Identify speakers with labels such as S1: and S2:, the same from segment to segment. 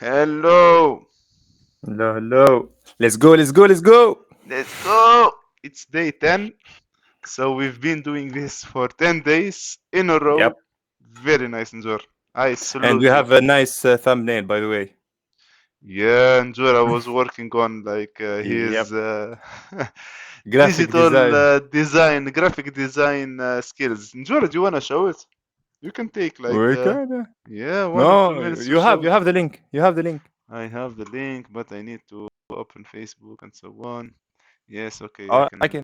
S1: Hello.
S2: Hello, hello. Let's go, let's go, let's go.
S1: Let's go. It's day 10. So we've been doing this for 10 days in a row.
S2: Yep.
S1: Very nice, Njor. I
S2: And we
S1: salute you.
S2: have a nice thumbnail, by the way.
S1: Yeah, Njor, I was working on
S2: Yep.
S1: his
S2: Graphic
S1: digital
S2: design.
S1: design, graphic design skills. Njor, do you want to show it? You can take
S2: We can.
S1: yeah, 1 or 2 minutes to
S2: You
S1: show
S2: have
S1: it.
S2: you have the link. You have the link.
S1: I have the link, but I need to open Facebook and so on. Yes, okay, I
S2: Oh, I
S1: can.
S2: can.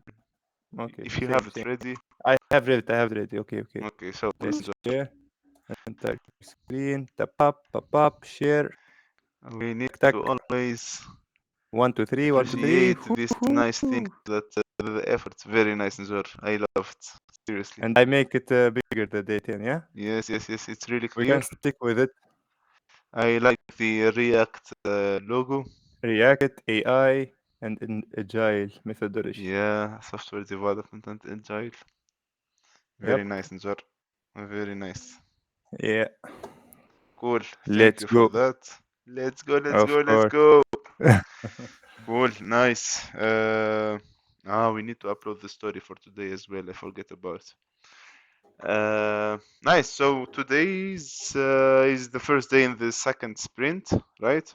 S2: Okay,
S1: If you have
S2: same,
S1: it
S2: same.
S1: ready,
S2: I have read it. I have read it. Okay, okay.
S1: okay, so
S2: Let's
S1: Ninja,
S2: share. Enter screen. Tap up, share.
S1: we need
S2: Tack,
S1: to
S2: tack.
S1: always
S2: 1, 2, 3, 1, 2, 3.
S1: appreciate this nice thing that the effort's very nice, Ninja. I love it. Seriously.
S2: And I make it bigger the day 10, yeah?
S1: Yes, yes, yes, it's really
S2: We
S1: clear.
S2: can stick with it.
S1: I like the React logo.
S2: React, AI, and agile methodology.
S1: Yeah, software development and agile. Very
S2: Yep.
S1: nice, Ninja. Very nice.
S2: Yeah.
S1: Cool. Thank
S2: Let's
S1: you for
S2: go.
S1: that. Let's go, let's
S2: Of
S1: go, let's
S2: course.
S1: go. Cool, nice. We need to upload the story for today as well. I forget about. Nice. So today's is the first day in the second sprint, right?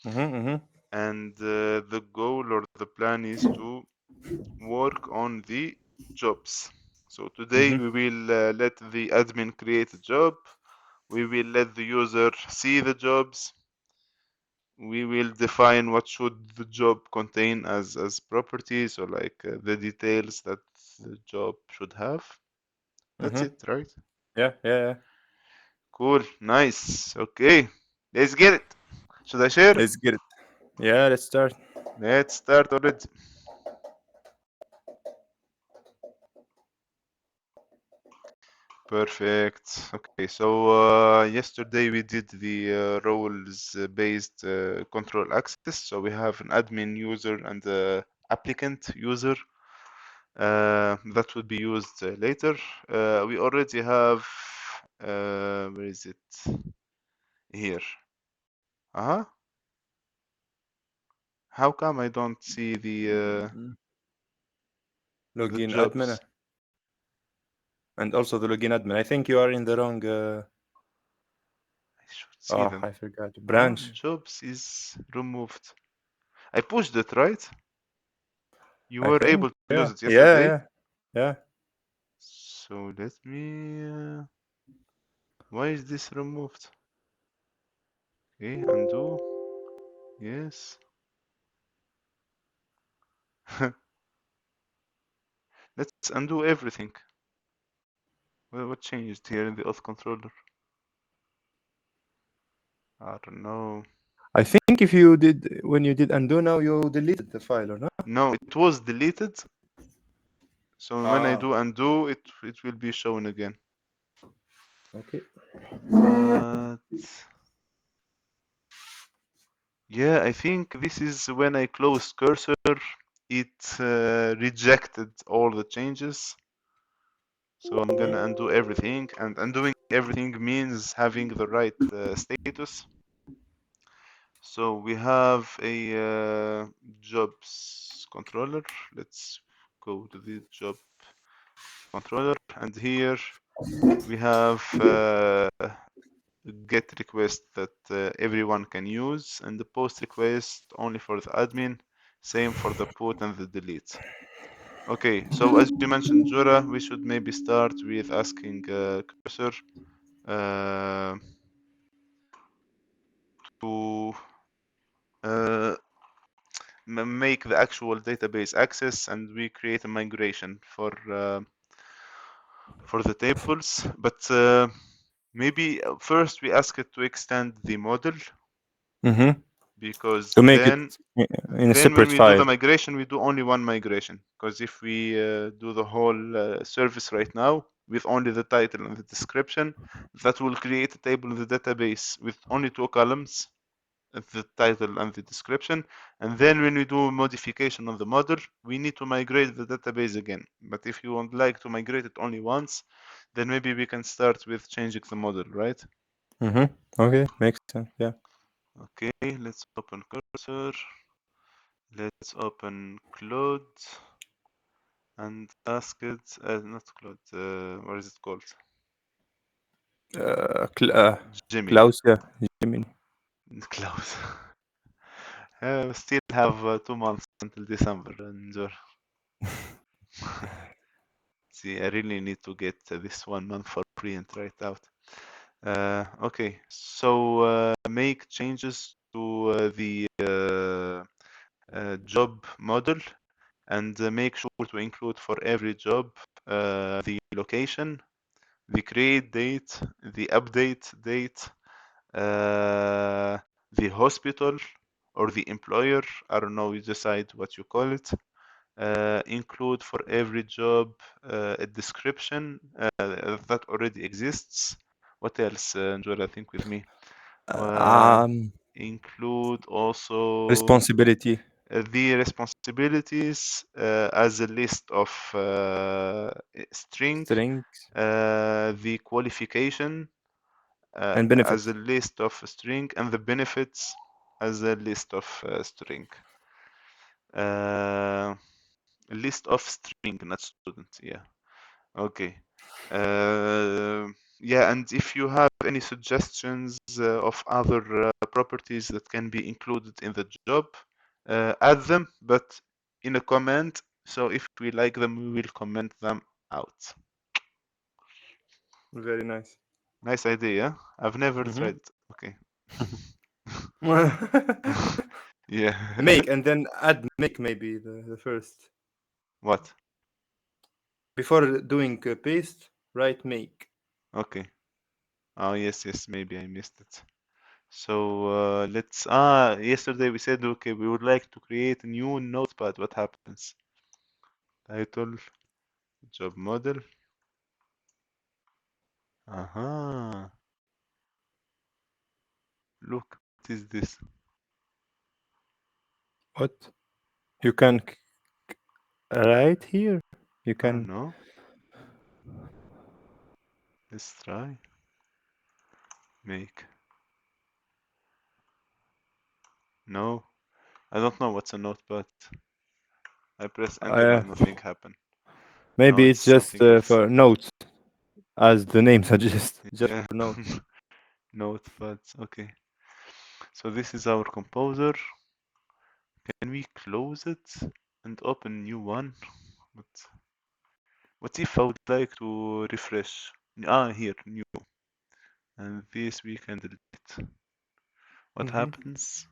S2: Mm-hmm.
S1: And the goal or the plan is to work on the jobs. So today
S2: Mm-hmm.
S1: we will let the admin create a job. We will let the user see the jobs. We will define what should the job contain as properties or the details that the job should have. That's
S2: Mm-hmm.
S1: it, right?
S2: Yeah.
S1: Cool, nice. Okay, let's get it. Should I share?
S2: Let's get it. Yeah, let's start.
S1: Let's start already. Perfect. Okay, so yesterday we did the roles based control access. So we have an admin user and applicant user. That would be used later. We already have, where is it? Here. Uh-huh. How come I don't see the
S2: Login admin
S1: jobs?
S2: and also the login admin. I think you are in the wrong.
S1: I should see
S2: Oh,
S1: them.
S2: I forgot.
S1: Ah,
S2: Branch.
S1: jobs is removed. I pushed it, right? You
S2: I
S1: were
S2: think.
S1: able to use
S2: Yeah.
S1: it
S2: Yeah.
S1: yesterday.
S2: Yeah. Yeah.
S1: So let me. Why is this removed? Okay, undo. Yes. Let's undo everything. What changed here in the auth controller? I don't know.
S2: I think if you did when you did undo now, you deleted the file or not?
S1: No, it was deleted. So when I
S2: Ah.
S1: do undo, it will be shown again.
S2: Okay.
S1: But yeah, I think this is when I closed cursor, it rejected all the changes. So I'm gonna undo everything, and undoing everything means having the right status. So we have a jobs controller. Let's go to the job controller, and here we have get request that everyone can use, and the post request only for the admin. Same for the put and the delete. Okay, so as you mentioned, Jura, we should maybe start with asking cursor uh, to uh, make the actual database access, and we create a migration for the tables. But maybe first we ask it to extend the model,
S2: Mm-hmm.
S1: because
S2: To make it
S1: then
S2: in a
S1: when
S2: separate
S1: we do the
S2: file.
S1: migration, we do only one migration. Because if we do the whole service right now with only the title and the description, that will create a table in the database with only two columns, the title and the description. And then when we do modification on the model, we need to migrate the database again. But if you would like to migrate it only once, then maybe we can start with changing the model, right?
S2: Mm-hmm. Okay, makes sense. Yeah.
S1: Okay, let's open cursor. Let's open Claude and ask it, not Claude, what is it called? Jimmy.
S2: Klaus, yeah, Gemini.
S1: Claude. We still have 2 months until December. And see, I really need to get this 1 month for free and try it out. Okay, so make changes to the job model and make sure to include for every job the location, the create date, the update date, the hospital or the employer. I don't know, you decide what you call it. Include for every job a description that already exists. What else, Njora, think with me? Include also
S2: Responsibility.
S1: the responsibilities as a list of string,
S2: Strings
S1: the qualification
S2: and benefits.
S1: as a list of string, and the benefits as a list of string. A list of string, not student. Yeah. Okay. Yeah, and if you have any suggestions of other properties that can be included in the job, add them, but in a comment. So if we like them, we will comment them out.
S2: Very nice.
S1: Nice idea. I've never
S2: Mhm.
S1: tried it. Okay. Yeah.
S2: Make and then add make maybe the first.
S1: What?
S2: Before doing paste, write make.
S1: Okay. Oh, yes, maybe I missed it. So let's, yesterday we said, okay, we would like to create a new notepad. What happens? Title, job model. Aha. Look, what is this?
S2: What? You can write here. You
S1: I don't
S2: can.
S1: know. Let's try. Make. No, I don't know what's a notepad. I press enter and nothing happened. No,
S2: Maybe
S1: it's
S2: it's just
S1: something else.
S2: for notes, as the name suggests. Just
S1: Yeah.
S2: for notes.
S1: Notepads. Okay. So this is our composer. Can we close it and open new one? What if I would like to refresh? Here, new. And this we can delete. What happens?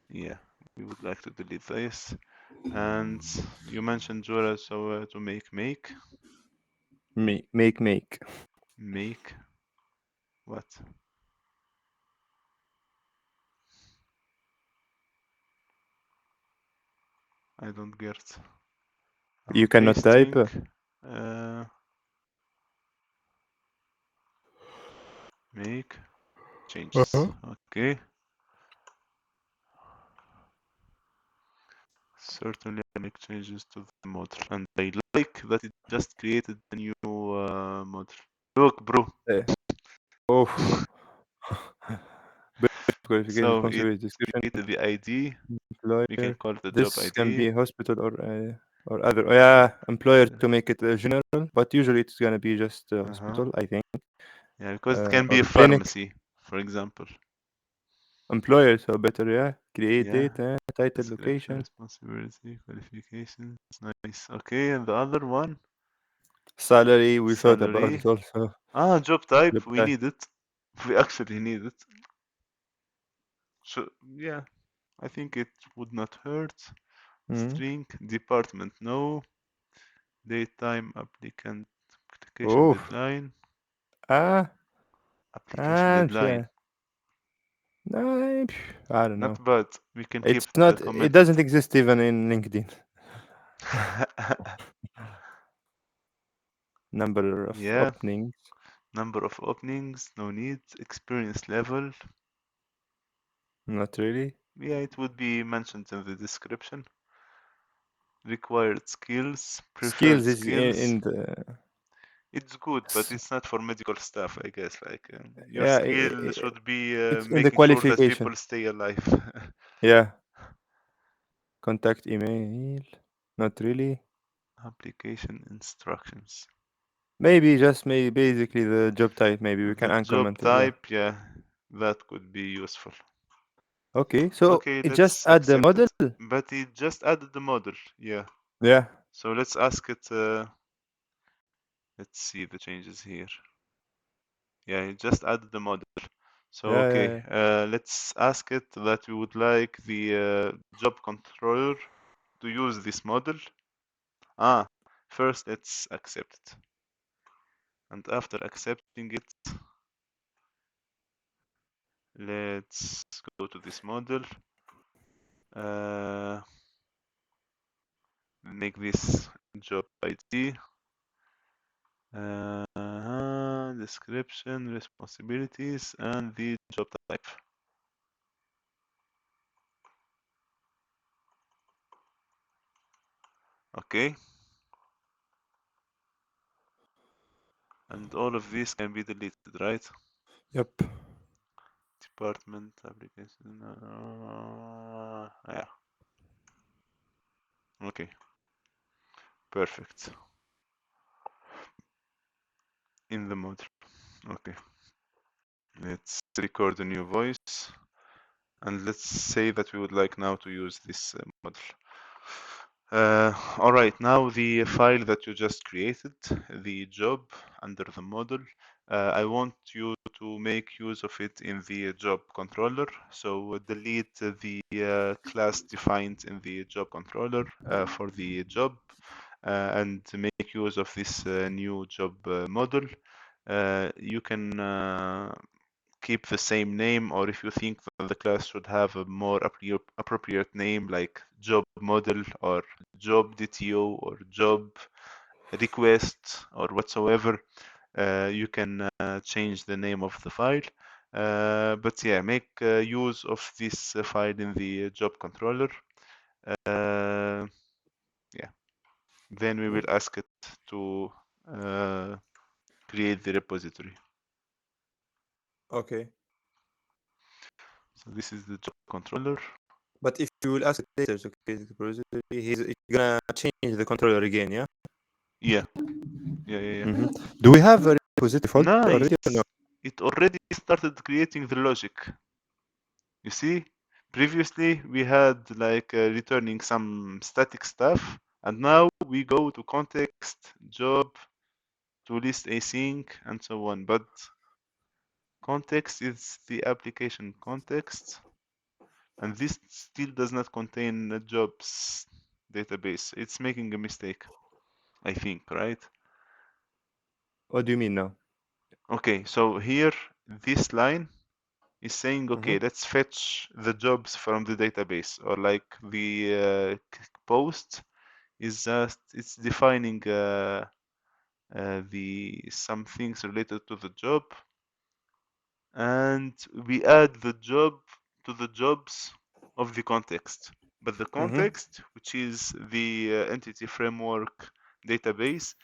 S1: Yeah, we would like to delete this. And you mentioned Jura, so to make.
S2: Make.
S1: Make what? I don't get.
S2: You cannot type.
S1: Make changes. Okay. Certainly make changes to the model. And I like that it just created a new model. Look, bro.
S2: Oh. Qualification,
S1: So it
S2: responsibility, description,
S1: created the ID.
S2: employer.
S1: We can call it the job
S2: This can
S1: ID.
S2: be hospital or other. Oh, yeah, employer to make it general, but usually it's gonna be just hospital, I think.
S1: Yeah, because it can be
S2: Or
S1: a
S2: clinic.
S1: pharmacy, for example.
S2: Employer, so better, yeah. Create
S1: Yeah.
S2: date, title,
S1: Description,
S2: location.
S1: responsibility, qualifications. Nice. Okay, and the other one?
S2: Salary, we thought about
S1: Salary.
S2: it also.
S1: Job type.
S2: Job
S1: We
S2: type.
S1: need it. We actually need it. So, yeah, I think it would not hurt. String, department, no. Daytime, application deadline. Application deadline.
S2: No, I don't know.
S1: Not bad. We can keep
S2: It's not. It
S1: commented.
S2: doesn't exist even in LinkedIn. Number of openings.
S1: Number of openings, no need. Experience level.
S2: Not really.
S1: Yeah, it would be mentioned in the description. Required skills, preferred
S2: Skills is
S1: skills.
S2: in the.
S1: It's good, but it's not for medical staff, I guess. Like your
S2: Yeah,
S1: skill should be
S2: it's in the
S1: making sure that
S2: qualification.
S1: people stay alive.
S2: Yeah. Contact email. Not really.
S1: Application instructions.
S2: Maybe basically the job type. Maybe we can
S1: The job
S2: uncomment it. Yeah.
S1: type, yeah, that could be useful.
S2: Okay. So
S1: Okay,
S2: it just
S1: let's
S2: add the
S1: accept
S2: model.
S1: it. But it just added the model, yeah.
S2: Yeah.
S1: So let's ask it. Let's see the changes here. Yeah, it just added the model. So
S2: Yeah.
S1: okay,
S2: Yeah.
S1: let's ask it that we would like the job controller to use this model. First let's accept it. And after accepting it, let's go to this model. Make this job ID. Description, responsibilities, and the job type. Okay. And all of this can be deleted, right?
S2: Yep.
S1: Department application. Yeah. Okay. Perfect. In the model. Okay. Let's record a new voice. And let's say that we would like now to use this model. All right, now the file that you just created, the job under the model, I want you to make use of it in the job controller. So delete the class defined in the job controller for the job and make use of this new job model. You can keep the same name, or if you think that the class should have a more appropriate name like job model or job DTO or job request or whatsoever, you can change the name of the file. But yeah, make use of this file in the job controller. Yeah, then we will ask it to create the repository.
S2: Okay.
S1: So this is the job controller.
S2: But if you will ask it later, so okay, the repository, he's gonna change the controller again, yeah?
S1: Yeah. Yeah.
S2: Do we have a repository folder already or no?
S1: Nice. It already started creating the logic. You see, previously we had like returning some static stuff, and now we go to context, job, to list async, and so on. But context is the application context, and this still does not contain a jobs database. It's making a mistake, I think, right?
S2: What do you mean now?
S1: Okay, so here, this line is saying, okay, let's fetch the jobs from the database, or like the post is just, it's defining the some things related to the job, and we add the job to the jobs of the context. But the context, which is the entity framework database,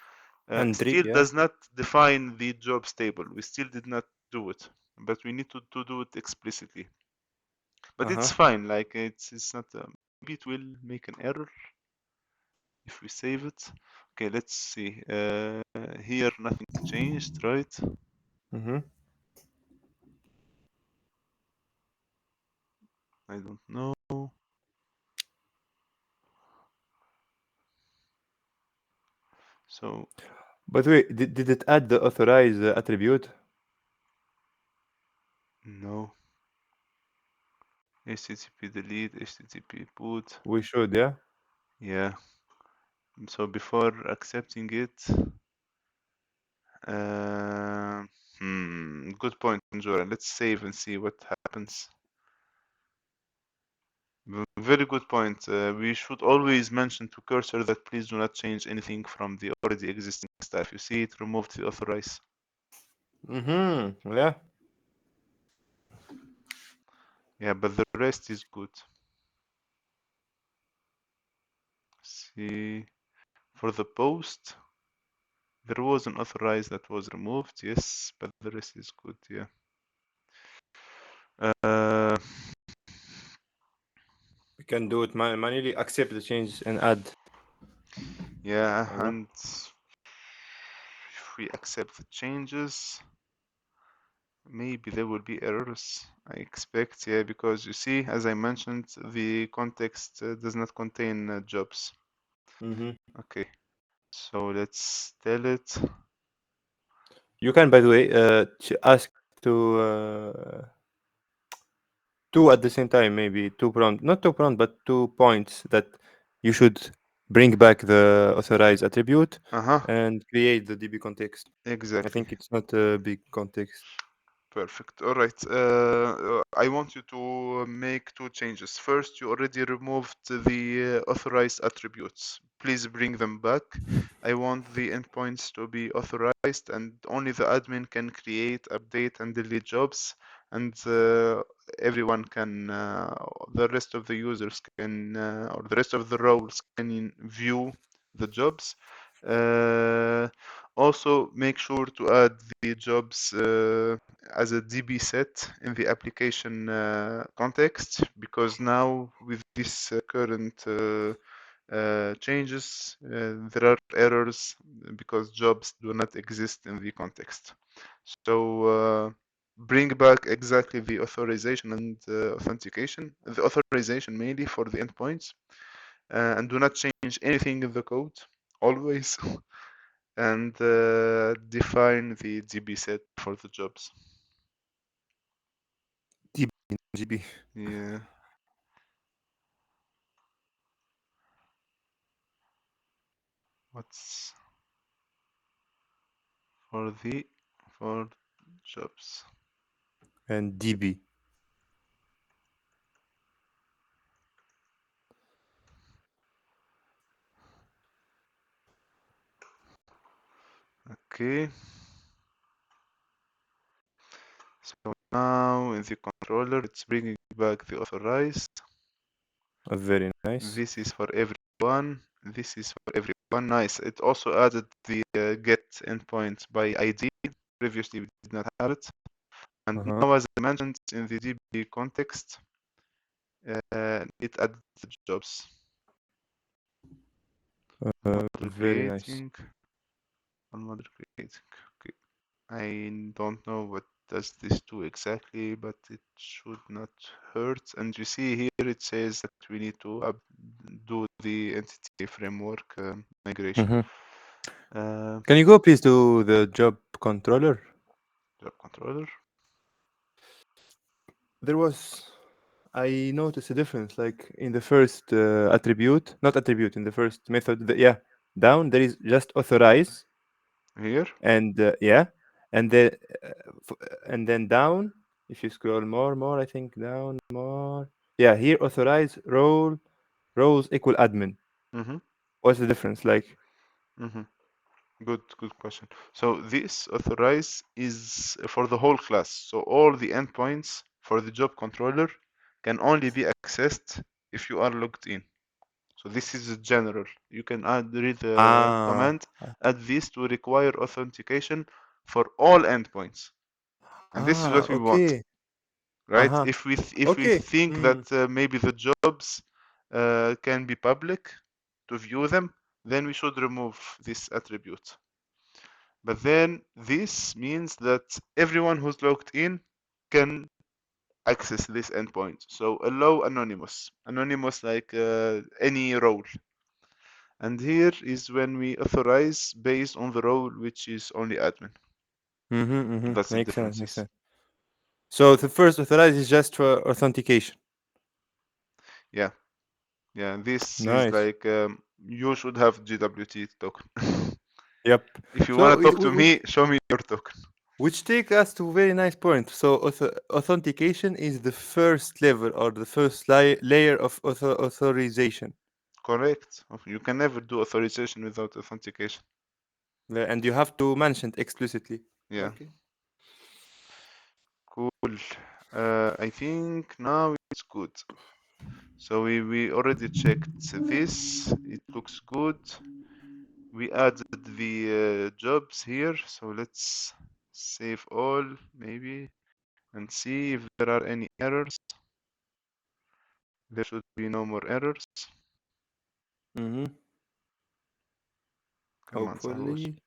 S2: And
S1: still
S2: yeah.
S1: does not define the jobs table. We still did not do it, but we need to do it explicitly. But it's fine. Like it's not. Maybe it will make an error if we save it. Okay, let's see. Here nothing changed, right? I don't know. So.
S2: But wait, did it add the authorize attribute?
S1: No. HTTP delete, HTTP put.
S2: We should, yeah.
S1: Yeah. So before accepting it, good point, Njora. Let's save and see what happens. Very good point. We should always mention to cursor that please do not change anything from the already existing stuff. You see, it removed the authorize.
S2: Yeah.
S1: Yeah, but the rest is good. See, for the post, There was an authorized that was removed, yes, but the rest is good, yeah.
S2: We can do it manually, accept the changes and add.
S1: Yeah,
S2: Or no?
S1: and if we accept the changes, maybe there will be errors, I expect, yeah, because you see, as I mentioned, the context does not contain jobs. Okay, so let's tell it.
S2: You can, by the way, ask to two at the same time, maybe two prompt, not two prompt, but 2 points that you should bring back the authorized attribute
S1: Uh-huh,
S2: and create the DB context. I
S1: exactly.
S2: think it's not a big context.
S1: Perfect. All right. I want you to make two changes. First, you already removed the authorized attributes. Please bring them back. I want the endpoints to be authorized, and only the admin can create, update, and delete jobs, and everyone can, the rest of the users can, or the rest of the roles can view the jobs. Also, make sure to add the jobs as a DB set in the application context, because now with this current changes, there are errors because jobs do not exist in the context. So bring back exactly the authorization and authentication, the authorization mainly for the endpoints, and do not change anything in the code, always. And define the DB set for the jobs.
S2: GB.
S1: Yeah. What's for jobs?
S2: And DB.
S1: Okay. So now in the controller, it's bringing back the authorized.
S2: Very nice.
S1: This is for everyone. This is for everyone. Nice. It also added the get endpoint by ID. Previously, we did not have it. And now, as I mentioned in the DB context, it added the jobs.
S2: Very nice.
S1: Model creating. Okay. I don't know what does this do exactly, but it should not hurt. And you see here it says that we need to do the entity framework migration.
S2: Can you go please to the job controller?
S1: Job controller.
S2: There was, I noticed a difference. Like in the first attribute, not attribute, in the first method, yeah, down there is just authorize,
S1: Here.
S2: and yeah, and then and then down. If you scroll more, I think down more. Yeah, here authorize roles equal admin.
S1: Mm-hmm.
S2: What's the difference? Like,
S1: Mm-hmm. Good question. So this authorize is for the whole class. So all the endpoints for the job controller can only be accessed if you are logged in. So this is general. You can read the command, add this to require authentication for all endpoints. And this is what we want,
S2: okay,
S1: right? If we
S2: okay.
S1: think that maybe the jobs can be public to view them, then we should remove this attribute. But then this means that everyone who's logged in can access this endpoint. So allow anonymous like any role. And here is when we authorize based on the role, which is only admin. That's the
S2: Makes sense. Makes
S1: differences.
S2: sense. So the first authorize is just for authentication.
S1: Yeah, yeah. This is
S2: Nice.
S1: like you should have GWT token.
S2: Yep.
S1: If you
S2: So
S1: want to talk to me, show me your token.
S2: which take us to a very nice point. So authentication is the first level or the first layer of authorization.
S1: Correct. You can never do authorization without authentication.
S2: And you have to mention it explicitly.
S1: Yeah.
S2: Okay.
S1: Cool. I think now it's good. So we already checked this. It looks good. we added the jobs here, so let's save all maybe and see if there are any errors. There should be no more errors.
S2: Mm-hmm.
S1: Come on, Sahur.
S2: Hopefully.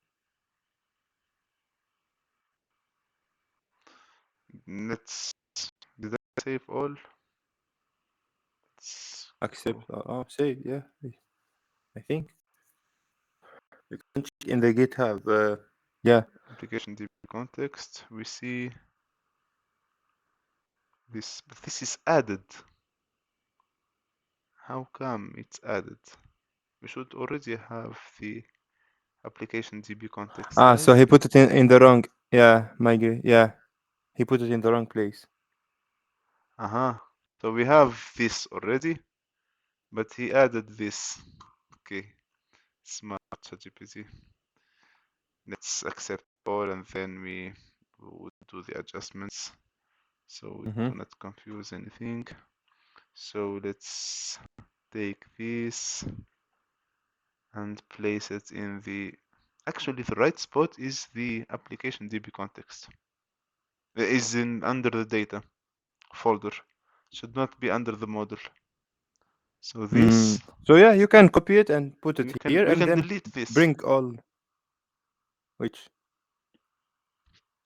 S1: Let's did I save all? Let's
S2: Accept.
S1: go.
S2: Save. Yeah. I think you can check in the GitHub. Yeah.
S1: Application DB context. We see this, but this is added. How come it's added? We should already have the application DB context, right?
S2: So he put it in the wrong. Yeah, yeah. He put it in the wrong place.
S1: So we have this already, but he added this. Okay, smart ChatGPT. Let's accept all and then we would do the adjustments so we
S2: Mm-hmm.
S1: do not confuse anything. So let's take this and place it in the, actually the right spot is the application DB context. It is in under the data folder. Should not be under the model. So this
S2: So yeah, you can copy it and put it here,
S1: we
S2: and
S1: can
S2: then
S1: delete this.
S2: bring all. Which?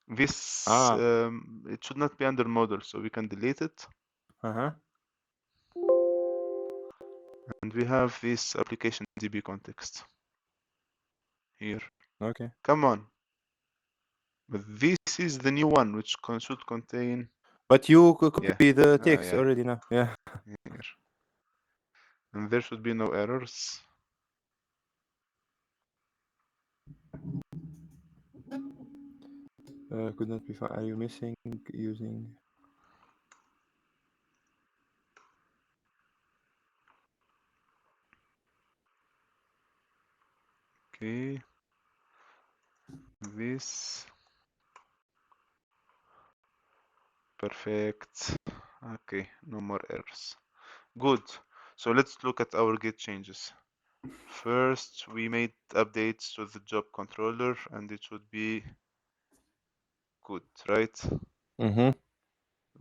S1: This
S2: Ah.
S1: it should not be under model, so we can delete it.
S2: Uh-huh.
S1: And we have this application DB context here.
S2: Okay.
S1: Come on. But this is the new one, which should contain.
S2: But you copy
S1: Yeah.
S2: the text
S1: Yeah.
S2: already now. Yeah.
S1: Here. And there should be no errors.
S2: Could not be found. Are you missing using?
S1: Okay. This. Perfect. Okay, no more errors. Good. So let's look at our Git changes. First, we made updates to the job controller and it should be good, right?
S2: Mm-hmm.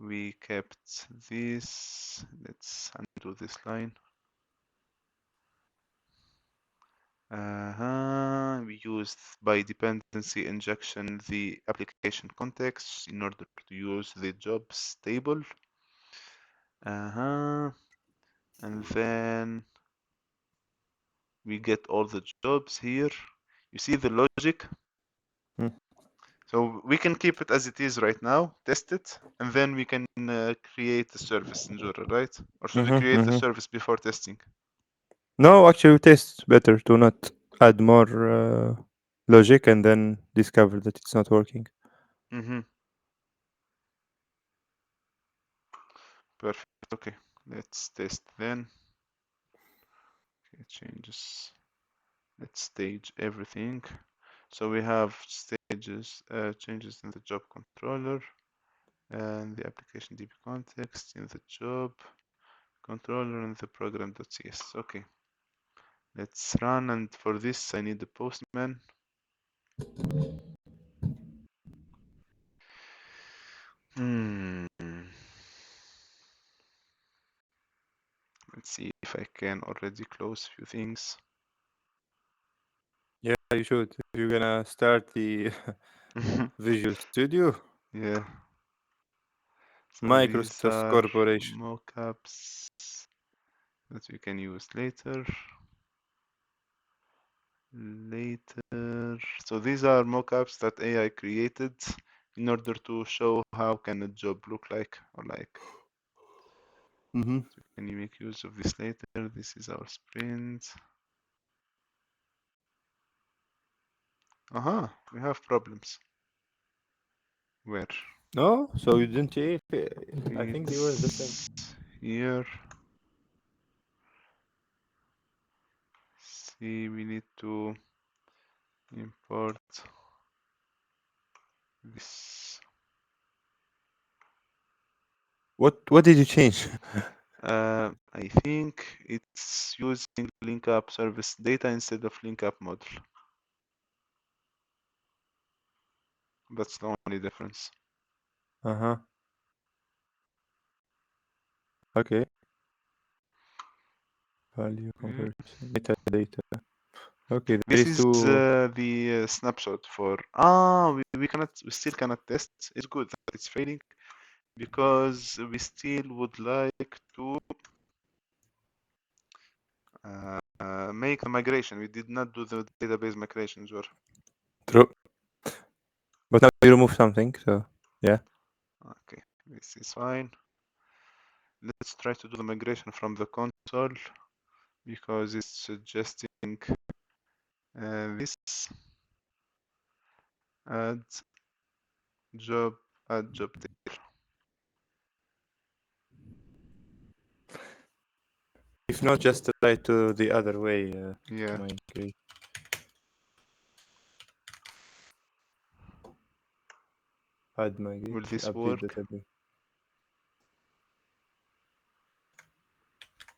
S1: We kept this. Let's undo this line. We used by dependency injection the application context in order to use the jobs table. And then we get all the jobs here. You see the logic?
S2: Mm.
S1: So we can keep it as it is right now, test it, and then we can create a service in Jura, right? Or should we create the service before testing?
S2: No, actually, test better to not add more logic and then discover that it's not working.
S1: Mm-hmm. Perfect. Okay, let's test then. Okay, changes. Let's stage everything. So we have stages, changes in the job controller and the application DB context in the job controller and the program.cs. Okay, let's run. And for this, I need the postman. Let's see if I can already close a few things.
S2: Yeah, you should. If you're gonna start the Visual Studio.
S1: Yeah. So
S2: Microsoft
S1: these are
S2: Corporation.
S1: mockups that we can use later. So these are mockups that AI created in order to show how can a job look like or like.
S2: Mm-hmm.
S1: So can you make use of this later? This is our sprint. We have problems. Where?
S2: No, so you didn't check. I think they were the same.
S1: It's here. See, we need to import this.
S2: What did you change?
S1: I think it's using link up service data instead of link up model. That's the only difference.
S2: Uh-huh. Okay. Value conversion, metadata. Okay, there
S1: This
S2: is
S1: is
S2: two.
S1: the snapshot for. We still cannot test. It's good that it's failing because we still would like to make the migration. We did not do the database migration, Jor.
S2: True. But now we remove something, so yeah.
S1: Okay, this is fine. Let's try to do the migration from the console because it's suggesting this add job title.
S2: If not, just try to the other way.
S1: Yeah.
S2: Migrate. Add migrate.
S1: Will this
S2: Update
S1: work?
S2: database.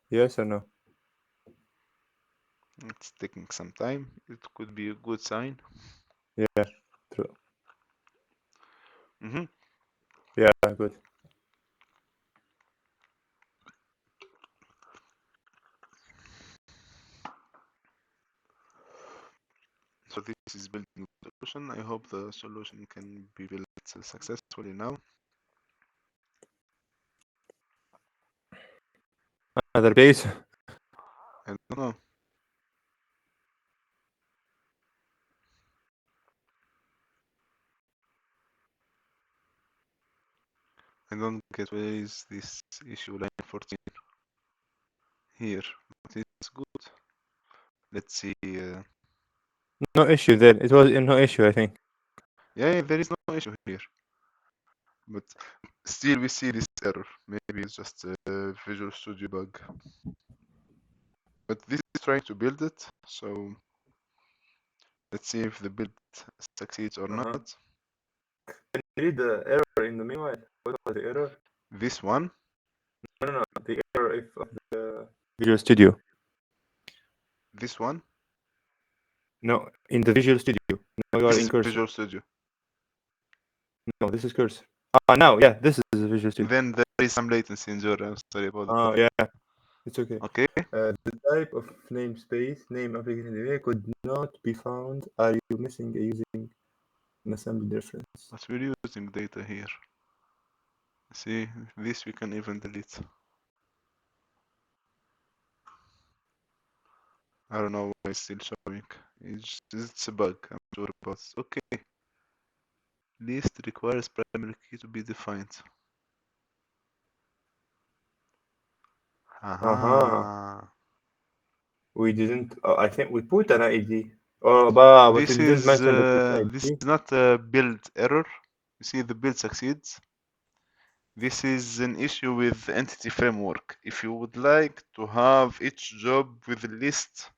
S2: Yes or no?
S1: It's taking some time. It could be a good sign.
S2: Yeah. True.
S1: Mm-hmm.
S2: Yeah. Good.
S1: So this is building the solution. I hope the solution can be built successfully now.
S2: Another base.
S1: I don't know. I don't get where is this issue line 14 here, but it's good. Let's see.
S2: No issue there. It was no issue, I think.
S1: Yeah, there is no issue here, but still we see this error. Maybe it's just a Visual Studio bug. But this is trying to build it, so let's see if the build succeeds or not.
S2: Can you read the error in the meanwhile? What was the error?
S1: This one,
S2: No. The error if of the Visual Studio.
S1: this one,
S2: No, in the Visual Studio. Now you are
S1: this
S2: in
S1: is
S2: Cursor.
S1: Visual Studio.
S2: No, this is Cursor. Now, yeah, this is Visual Studio.
S1: Then there is some latency in Jura. I'm sorry about that.
S2: Oh, yeah. It's okay.
S1: Okay.
S2: The type of namespace, name application array could not be found. Are you missing a using an assembly reference?
S1: But we're using data here. See, this we can even delete. I don't know why it's still showing. It's a bug. I'm sure about it. Okay. List requires primary key to be defined. Aha.
S2: We didn't. I think we put an ID. But we
S1: This
S2: didn't
S1: is
S2: mention the
S1: this
S2: ID.
S1: is not a build error. You see, the build succeeds. This is an issue with the entity framework. If you would like to have each job with a list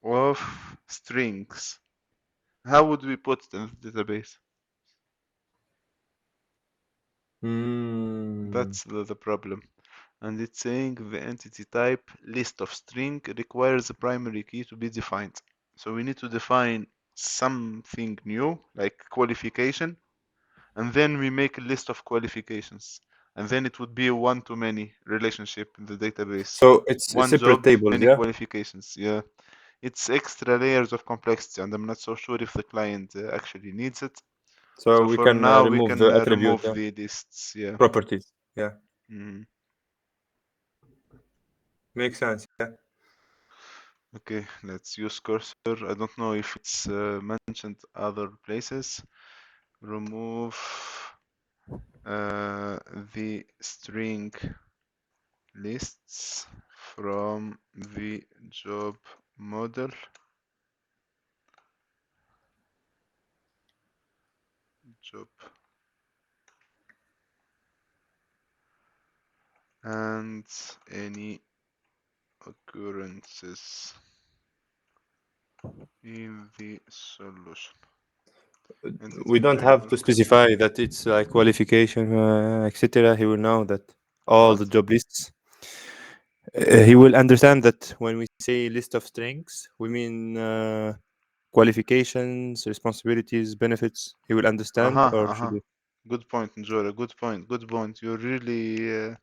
S1: of strings, how would we put it in the database? That's the problem. And it's saying the entity type list of string requires a primary key to be defined. So we need to define something new, like qualification, and then we make a list of qualifications. And then it would be a one-to-many relationship in the database.
S2: So it's
S1: One
S2: separate
S1: job,
S2: tables,
S1: many
S2: yeah?
S1: qualifications. Yeah, it's extra layers of complexity, and I'm not so sure if the client actually needs it.
S2: So we
S1: for
S2: can
S1: now, we
S2: remove
S1: can
S2: the attribute
S1: remove the lists. Yeah.
S2: properties. Yeah,
S1: Mhm.
S2: makes sense. Yeah.
S1: Okay, let's use cursor. I don't know if it's mentioned other places. Remove the string lists from the job model. Job. And any occurrences in the solution.
S2: We don't have to specify that it's like qualification, etc. He will know that all the job lists. He will understand that when we say list of strings, we mean qualifications, responsibilities, benefits. He will understand, or should we?
S1: Good point, Njora. Good point. Good point. You're really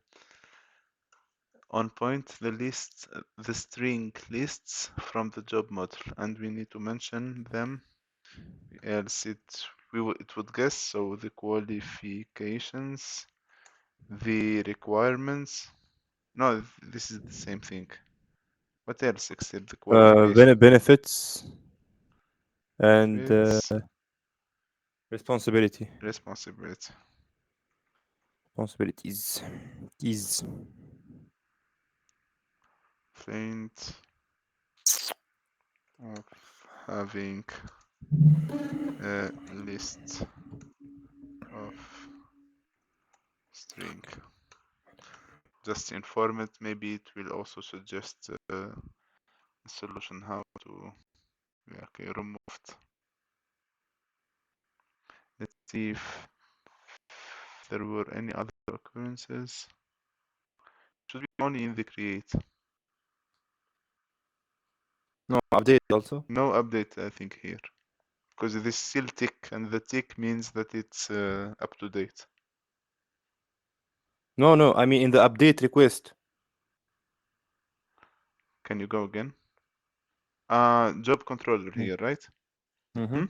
S1: on point. The string lists from the job model, and we need to mention them. Else it would guess. So the qualifications, the requirements. No, this is the same thing. What else except the qualification?
S2: Benefits and
S1: Benefits,
S2: responsibility.
S1: responsibility.
S2: Responsibilities. Is.
S1: Point of having a list of string. Just inform it. Maybe it will also suggest a solution how to. Yeah, okay, removed. Let's see if there were any other occurrences. Should be only in the create.
S2: No, update also.
S1: No update, I think, here. Because this still tick, and the tick means that it's up to date.
S2: No, no. I mean in the update request.
S1: Can you go again? Job controller here, right?
S2: Mm-hmm.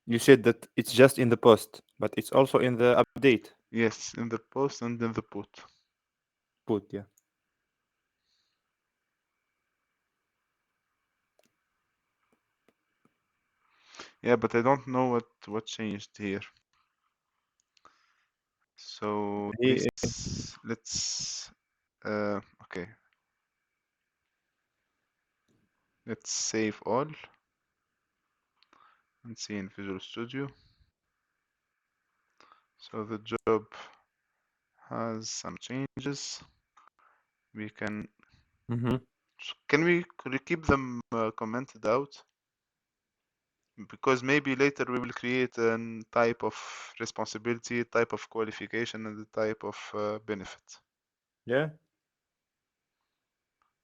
S2: You said that it's just in the post, but it's also in the update.
S1: Yes, in the post and in the put.
S2: Put, yeah.
S1: Yeah, but I don't know what changed here. So let's okay. Let's save all and see in Visual Studio. So the job has some changes. We can can we keep them commented out? Because maybe later we will create a type of responsibility, type of qualification, and a type of benefit.
S2: Yeah.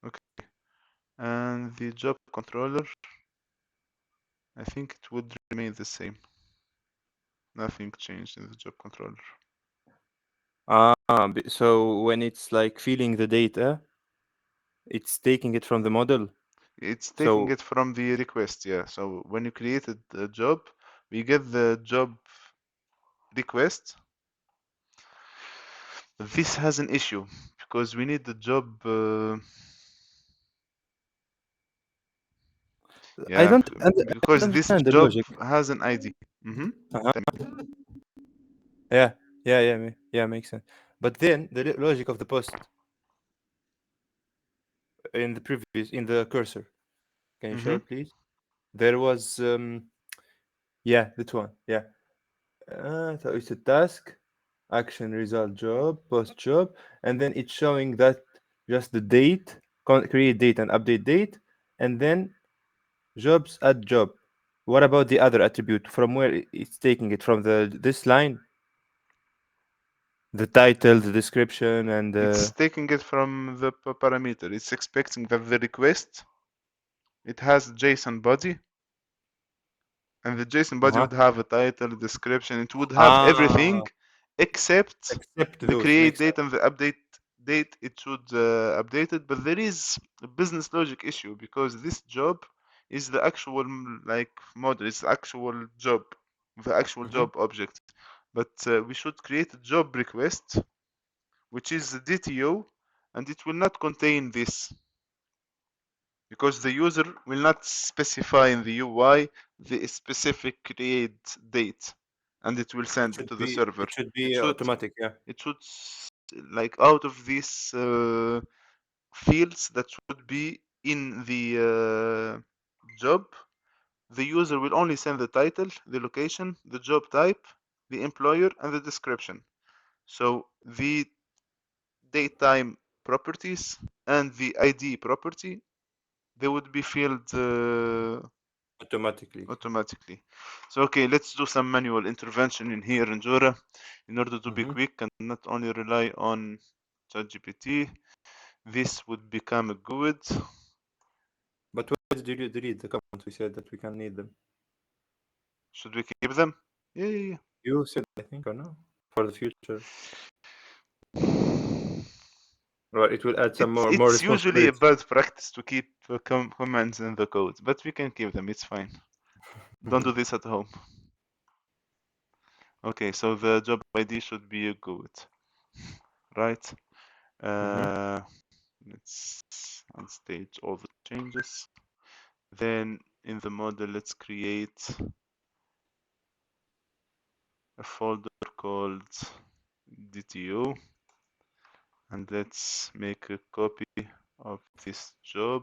S1: Okay. And the job controller, I think it would remain the same. Nothing changed in the job controller.
S2: So when it's like feeding the data, it's taking it from the model.
S1: It's taking
S2: So
S1: it from the request, yeah. So when you created the job, we get the job request. This has an issue because we need the job.
S2: I
S1: Yeah,
S2: don't
S1: because this
S2: understand the
S1: job
S2: logic.
S1: has an ID.
S2: Uh-huh. Yeah, makes sense. But then the logic of the post in the previous in the cursor. Can you show it, please? There was yeah, that one. Yeah. So it's a task, action, result, job, post job, and then it's showing that just the date, create date and update date, and then jobs add job. What about the other attribute? From where it's taking it from the this line? The title, the description, and
S1: It's taking it from the parameter. It's expecting that the request, it has JSON body, and the JSON body would have a title, description. It would have everything except the
S2: those
S1: create
S2: makes
S1: date and the update date. It should update it, but there is a business logic issue because this job is the actual like model. It's the actual job, the actual
S2: Mhm.
S1: job object. But we should create a job request, which is the DTO, and it will not contain this because the user will not specify in the UI the specific create date, and it will send it to the server.
S2: It should
S1: It
S2: be
S1: should
S2: automatic. Yeah.
S1: it should like out of these fields that should be in the job, the user will only send the title, the location, the job type, the employer, and the description. So the date time properties and the ID property, they would be filled automatically. So okay, let's do some manual intervention in here in Jura in order to be quick and not only rely on ChatGPT. This would become good.
S2: But did you delete the comment? We said that we can need them.
S1: Should we keep them? Yeah.
S2: You said, I think, or no? For the future. Well, it will add some more
S1: It's usually a
S2: responsibility.
S1: bad practice to keep commands in the code, but we can keep them. It's fine. Don't do this at home. Okay, so the job ID should be a good, right? Let's unstage all the changes. Then in the model, let's create a folder called DTO, and let's make a copy of this job.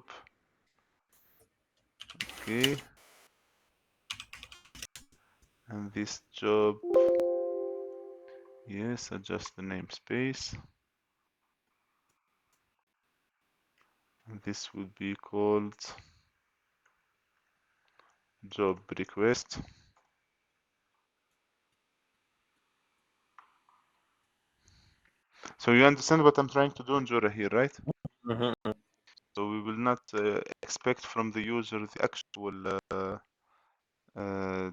S1: Okay, and this job, yes, adjust the namespace. And this would be called job request. So you understand what I'm trying to do, Njora, here, right? So we will not expect from the user the actual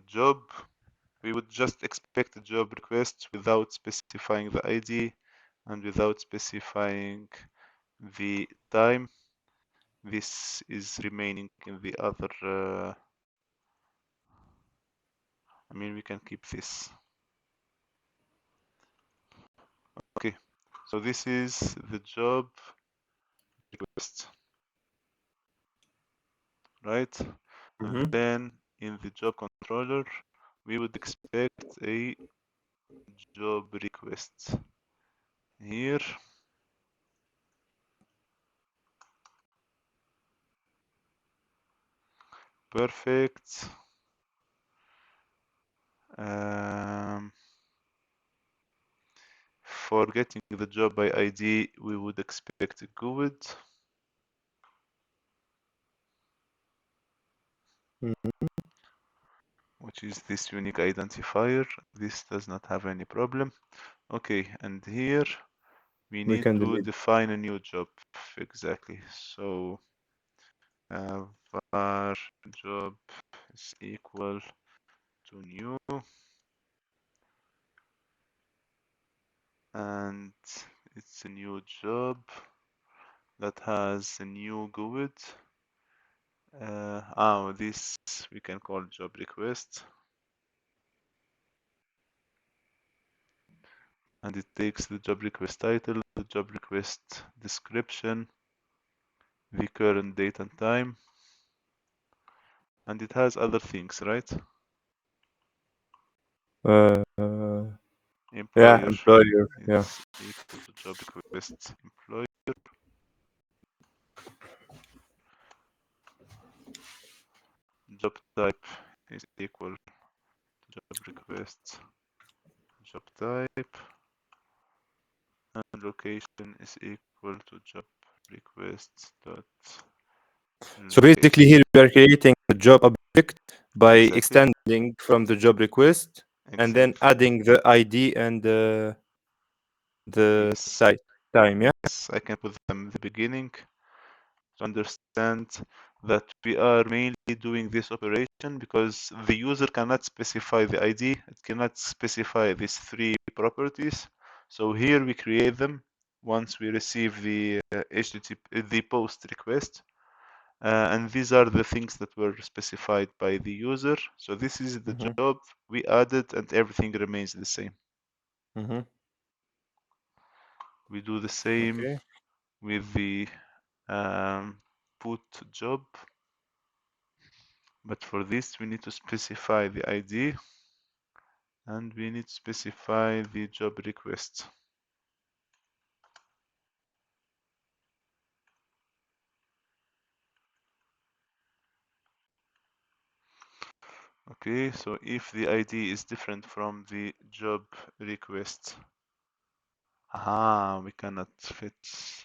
S1: job. We would just expect a job request without specifying the ID and without specifying the time. This is remaining in the other. I mean, we can keep this. Okay, so this is the job request, right? And then in the job controller, we would expect a job request here. Perfect. For getting the job by ID, we would expect a GUID. Which is this unique identifier. This does not have any problem. Okay, and here we need to
S2: delete.
S1: define a new job. Exactly. So var job is equal to new, and it's a new job that has a new GUID. This we can call job request. And it takes the job request title, the job request description, the current date and time, and it has other things, right?
S2: Yeah, employer. Yeah.
S1: It's equal to job request employer. Job type is equal to job request job type, and location is equal to job request dot
S2: So basically, here we are creating the job object by
S1: Exactly.
S2: extending from the job request and then adding the ID and the
S1: Yes.
S2: time. Yeah.
S1: Yes, I can put them at the beginning to understand that we are mainly doing this operation because the user cannot specify the ID, it cannot specify these three properties. So here we create them once we receive the HTTP, the post request. And these are the things that were specified by the user. So this is the job we added, and everything remains the same. We do the same with the put job, but for this we need to specify the ID and we need to specify the job request. Okay, so if the ID is different from the job request, we cannot fetch.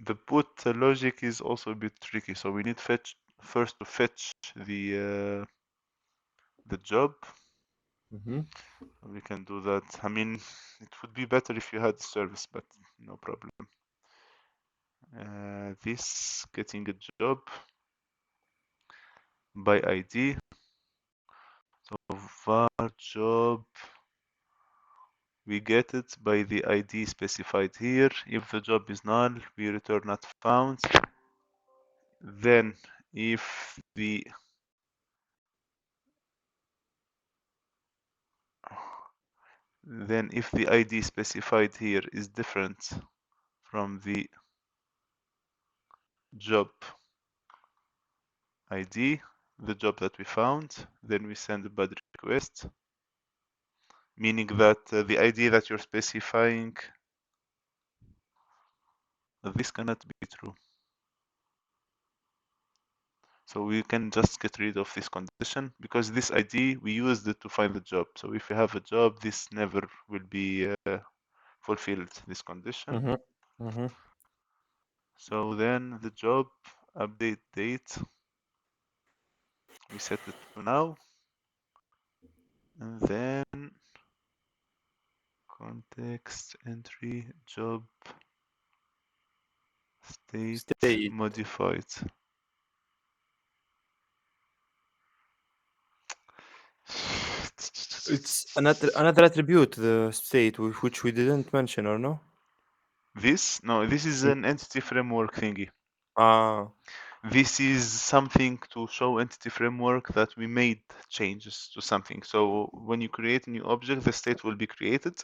S1: The put logic is also a bit tricky, so we need first to fetch the job,
S2: Mm-hmm.
S1: We can do that. I mean, it would be better if you had the service, but no problem. This getting a job by ID. So var job, we get it by the ID specified here. If the job is null, we return not found. Then if the ID specified here is different from the job ID, the job that we found, then we send a bad request, meaning that the ID that you're specifying, this cannot be true. So we can just get rid of this condition because this ID, we used it to find the job. So if you have a job, this never will be fulfilled, this condition.
S2: Mm-hmm. Mm-hmm.
S1: So then the job update date, we set it to now. And then context entry job state modified.
S2: It's another attribute, the state, which we didn't mention, or no?
S1: This? No, this is an entity framework thingy.
S2: Ah.
S1: This is something to show entity framework that we made changes to something. So when you create a new object, the state will be created.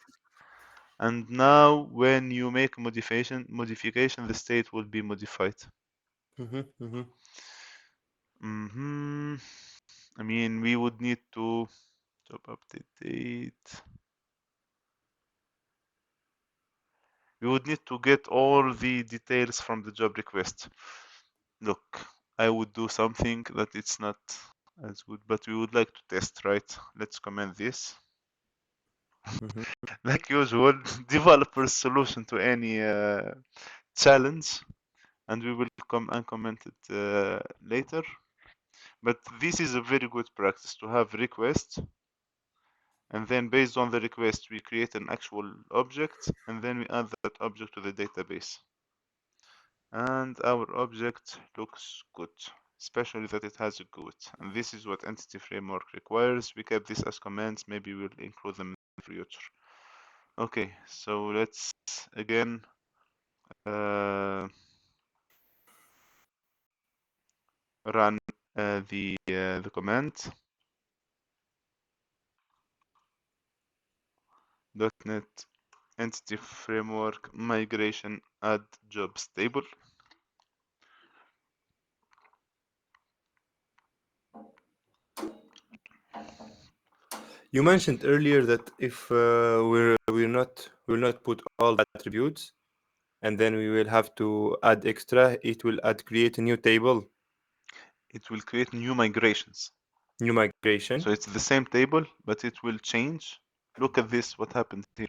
S1: And now when you make a modification, the state will be modified.
S2: Mm-hmm. Mm-hmm.
S1: I mean, we would need to job update date. We would need to get all the details from the job request. Look, I would do something that it's not as good, but we would like to test, right? Let's comment this.
S2: Mm-hmm.
S1: Like usual, developer's solution to any challenge, and we will come and comment it later. But this is a very good practice to have requests, and then based on the request, we create an actual object, and then we add that object to the database. And our object looks good, especially that it has a GUID. And this is what Entity Framework requires. We kept this as comments. Maybe we'll include them in the future. Okay, so let's again run the command. .NET Entity Framework migration add jobs table.
S2: You mentioned earlier that if we'll not put all the attributes, and then we will have to add extra, it will create a new table,
S1: It will create new migrations.
S2: new migration.
S1: So it's the same table, but it will change. Look at this, what happened here.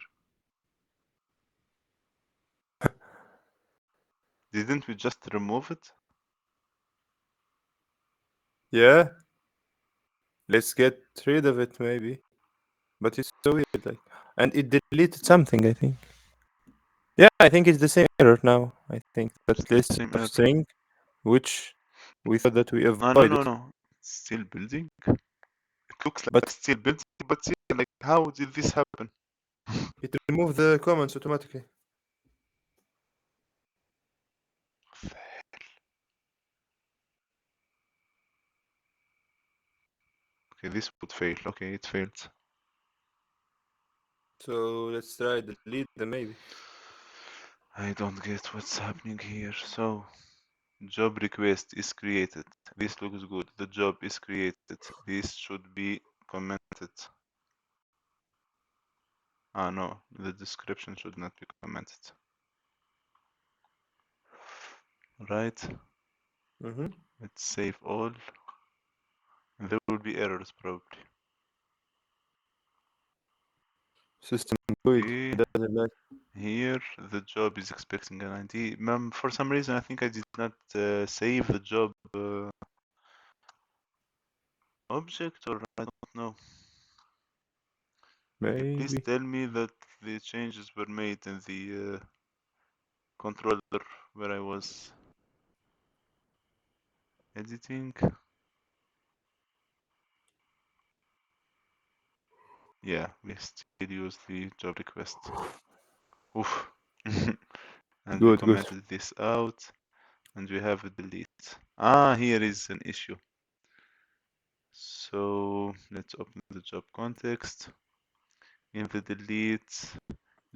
S1: Didn't we just remove it?
S2: Yeah. Let's get rid of it maybe. But it's so weird, like, and it deleted something, I think. Yeah, I think it's the same error now. I think that
S1: Still
S2: this
S1: same
S2: of
S1: error.
S2: string, which we thought that we
S1: No,
S2: avoided.
S1: no. It's still building. It looks like
S2: But
S1: it's still building, but still, like, how did this happen?
S2: it removed the comments automatically.
S1: Okay, this would fail. Okay, it failed.
S2: So let's try delete them maybe.
S1: I don't get what's happening here. So, job request is created. This looks good. The job is created. This should be commented. Ah, no, the description should not be commented. Right?
S2: Mm-hmm.
S1: Let's save all. There will be errors probably.
S2: System good.
S1: Okay.
S2: Doesn't like.
S1: Here, the job is expecting an ID. For some reason, I think I did not save the job object, or I don't know. Please
S2: Maybe.
S1: tell me that the changes were made in the controller where I was editing. Yeah, we still use the job request. Oof. And we
S2: Good, good.
S1: commented this out, and we have a delete. Here is an issue. So let's open the job context. In the delete,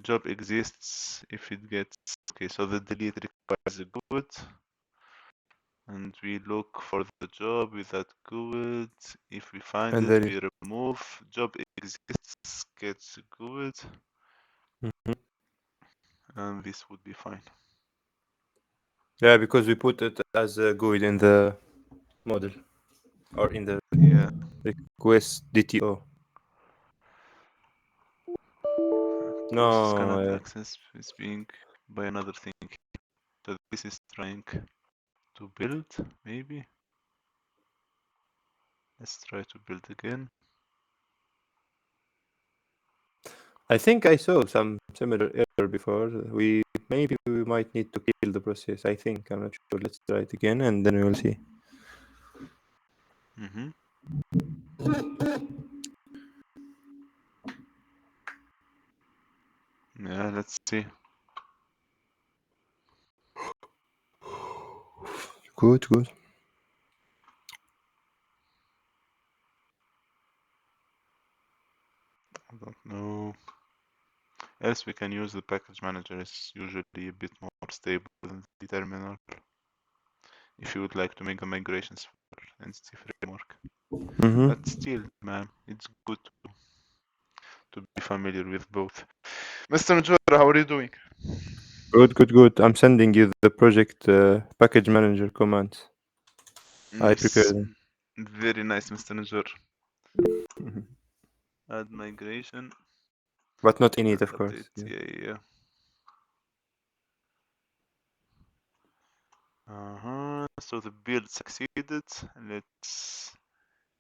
S1: job exists if it gets, okay, so the delete requires a good, and we look for the job with that good. If we find
S2: And
S1: it,
S2: then,
S1: we remove. Job exists, gets good,
S2: Mhm.
S1: and this would be fine.
S2: Yeah, because we put it as a GUID in the model or in the
S1: Yeah,
S2: request DTO.
S1: process
S2: No,
S1: cannot access is being by another thing. So this is trying to build, maybe. Let's try to build again.
S2: I think I saw some similar error before. Maybe we might need to kill the process. I think I'm not sure. Let's try it again, and then we will see.
S1: Mm-hmm. Yeah, let's see.
S2: Good, good.
S1: I don't know. Else we can use the package manager. It's usually a bit more stable than the terminal. If you would like to make the migrations for Entity Framework.
S2: Mm-hmm.
S1: But still, man, it's good to be familiar with both. Mr. Najwar, how are you doing?
S2: Good, good, good. I'm sending you the project package manager commands. I prepared
S1: Nice.
S2: them.
S1: Very nice, Mr. Najwar.
S2: Mhm.
S1: Add migration.
S2: But not in it,
S1: That
S2: of course.
S1: update.
S2: Yeah.
S1: Yeah. So the build succeeded. Let's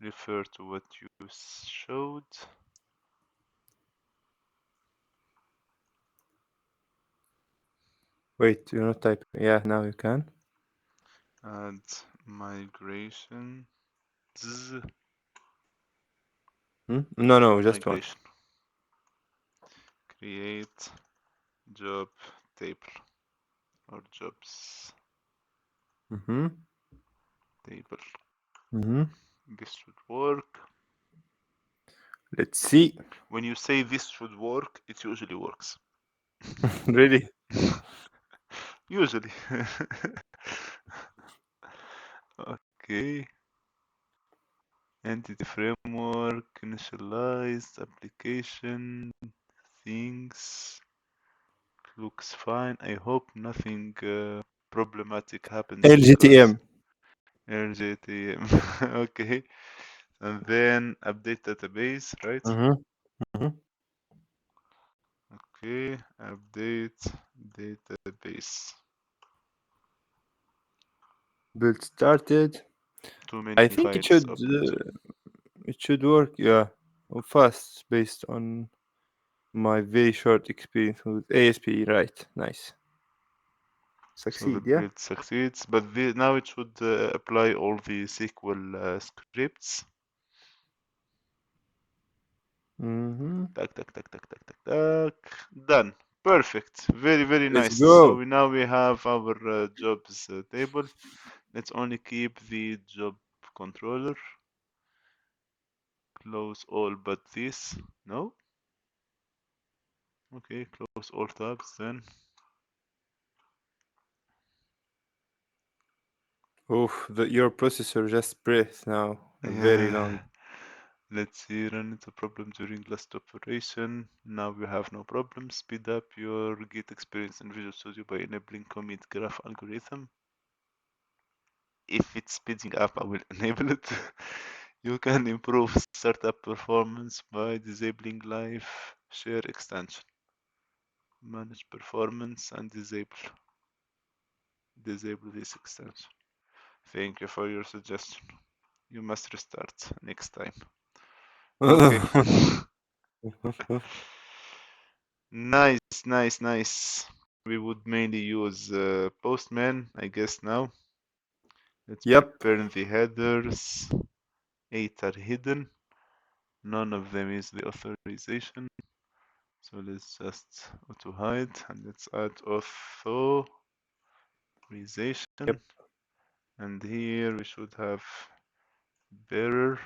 S1: refer to what you showed.
S2: Wait, you're not typing. Yeah, now you can.
S1: Add migration.
S2: No, no, just one.
S1: Migration. Create job table or jobs
S2: Mm-hmm.
S1: table.
S2: Mm-hmm.
S1: This should work.
S2: Let's see.
S1: When you say this should work, it usually works.
S2: Really?
S1: Usually. Okay. Entity framework, initialized, application, things. Looks fine. I hope nothing problematic happens because
S2: LGTM.
S1: LGTM. Okay. And then update database, right?
S2: Mm-hmm. Mm-hmm.
S1: Okay, update database.
S2: Build started.
S1: Too
S2: I
S1: many
S2: think
S1: files opened.
S2: it should work. Yeah, fast based on my very short experience with ASP. Right. Nice.
S1: So the
S2: Succeed. Yeah.
S1: build succeeds, but now it should apply all the SQL scripts.
S2: Mm-hmm.
S1: Tac, tac, tac, tac, tac, tac, tac. Done. Perfect. Very, very
S2: Let's
S1: nice. So
S2: go.
S1: now we have our jobs table. Let's only keep the job controller. Close all but this. No? Okay, close all tabs then.
S2: Oof, your processor just breathed now. Very long.
S1: Let's see, run into problem during last operation. Now you have no problem. Speed up your Git experience in Visual Studio by enabling commit graph algorithm. If it's speeding up, I will enable it. You can improve startup performance by disabling live share extension. Manage performance and disable this extension. Thank you for your suggestion. You must restart next time. Okay. Nice, nice, nice. We would mainly use Postman, I guess now. Let's
S2: Yep.
S1: prepare the headers. 8 are hidden. None of them is the authorization. So let's just auto hide and let's add authorization.
S2: Yep.
S1: And here we should have bearer.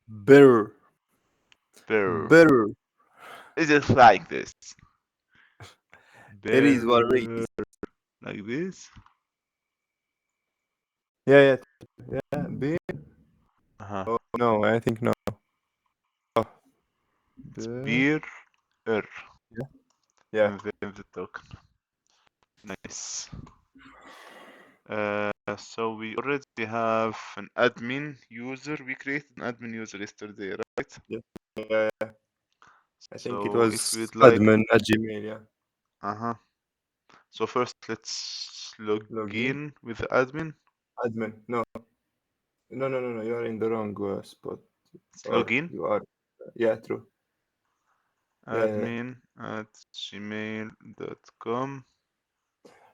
S2: Better.
S1: Bearer.
S2: Better.
S1: It's just like this.
S2: It is what it
S1: Bearer.
S2: is.
S1: Like this.
S2: Yeah, yeah, yeah.
S1: Uh-huh.
S2: Oh no, I think no. Oh,
S1: It's
S2: the...
S1: beer.
S2: yeah, yeah.
S1: And then the token. Nice. So we already have an admin user. We created an admin user yesterday, right?
S2: Yeah, yeah, yeah. I think it
S1: So if
S2: was
S1: we'd like,
S2: admin at Gmail. Yeah.
S1: uh-huh. So first let's log
S2: Login.
S1: in with the admin.
S2: Admin. No, no, no, no, no. You are in the wrong spot.
S1: Let's log
S2: Or
S1: in.
S2: you are. Yeah, true. Yeah, yeah, yeah.
S1: Admin at gmail.com.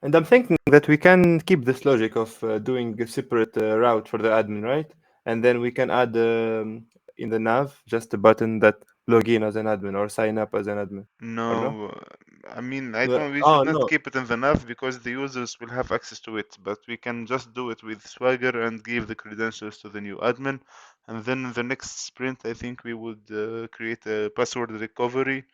S2: And I'm thinking that we can keep this logic of doing a separate route for the admin, right? And then we can add in the nav just a button that login as an admin or sign up as an admin. Or no?
S1: No, I mean, I
S2: No.
S1: don't, we
S2: Oh
S1: should not
S2: no.
S1: keep it in the nav because the users will have access to it, but we can just do it with Swagger and give the credentials to the new admin. And then in the next sprint, I think we would create a password recovery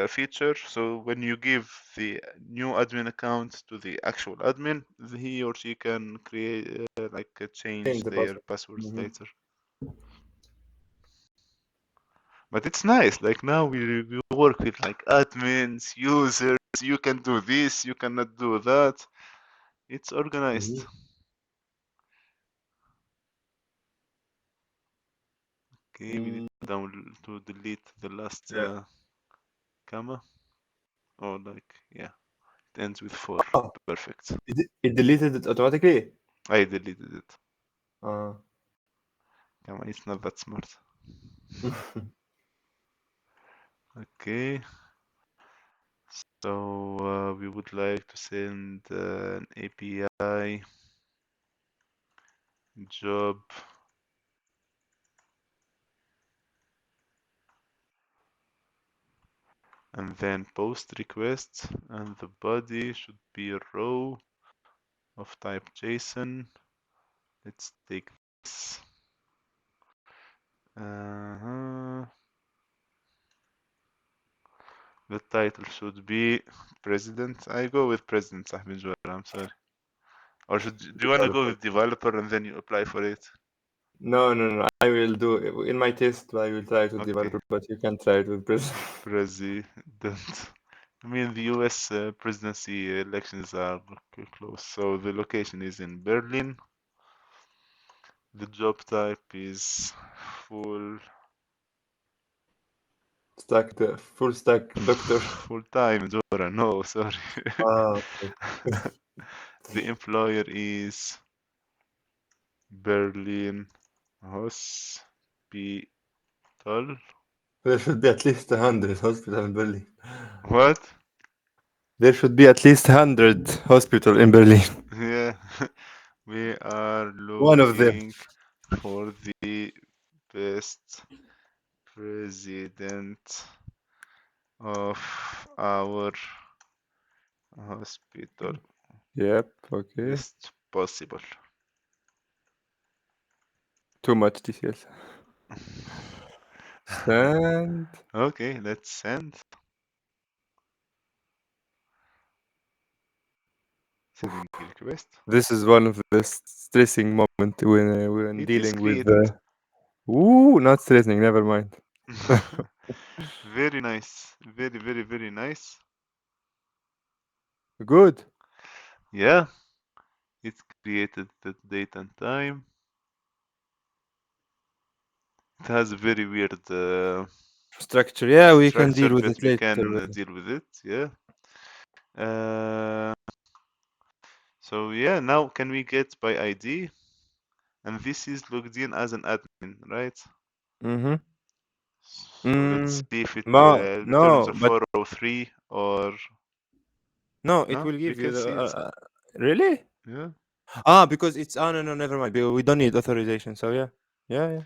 S1: feature. So when you give the new admin account to the actual admin, he or she can create, change
S2: Change the
S1: their
S2: password.
S1: passwords
S2: Mhm.
S1: later. But it's nice. Like now we work with like admins, users. You can do this, you cannot do that. It's organized.
S2: Mhm.
S1: Okay, we need
S2: Mm,
S1: to delete the last
S2: yeah.
S1: comma. Oh, like yeah, it ends with 4.
S2: Oh,
S1: Perfect.
S2: it deleted it automatically.
S1: I deleted it.
S2: Uh,
S1: Come on, it's not that smart. Okay, so we would like to send an API job and then post request, and the body should be a row of type JSON. Let's take this. The title should be President. I go with President Sahbi Jawara, I'm sorry. Or do you want to go
S2: developer.
S1: with developer and then you apply for it?
S2: No, no, no. I will do in my test. I will try to
S1: Okay,
S2: developer, but you can try it with president.
S1: President. I mean, the US presidency elections are close, so the location is in Berlin. The job type is full
S2: Stack the full stack doctor.
S1: full time, Jora. No, sorry.
S2: Ah, okay.
S1: The employer is Berlin Hospital.
S2: There should be at least 100 hospital in Berlin.
S1: What?
S2: There should be at least 100 hospital in Berlin.
S1: Yeah, we are
S2: One of them.
S1: looking for the best president of our hospital.
S2: Yep. Okay.
S1: Best possible.
S2: Too much details. Send.
S1: Okay, let's send. Sending the request.
S2: This is one of the stressing moment when
S1: It is
S2: dealing with
S1: created.
S2: the. Ooh, not stressing. Never mind.
S1: Very nice. Very, very, very nice.
S2: Good.
S1: Yeah, it created the date and time. It has a very weird
S2: Structure. Yeah, we can
S1: structure,
S2: deal with
S1: but
S2: it
S1: we
S2: later.
S1: can deal with it. Yeah. Uh, so yeah, now can we get by ID? And this is logged in as an admin, right?
S2: Mm-hmm.
S1: So let's
S2: Mm,
S1: see if it
S2: no,
S1: returns a
S2: but
S1: 403 or
S2: no, it
S1: no.
S2: will
S1: We
S2: give you
S1: can
S2: the.
S1: see it.
S2: Really?
S1: Yeah,
S2: Because it's. Oh, no, no, never mind. We don't need authorization. So, yeah. Yeah.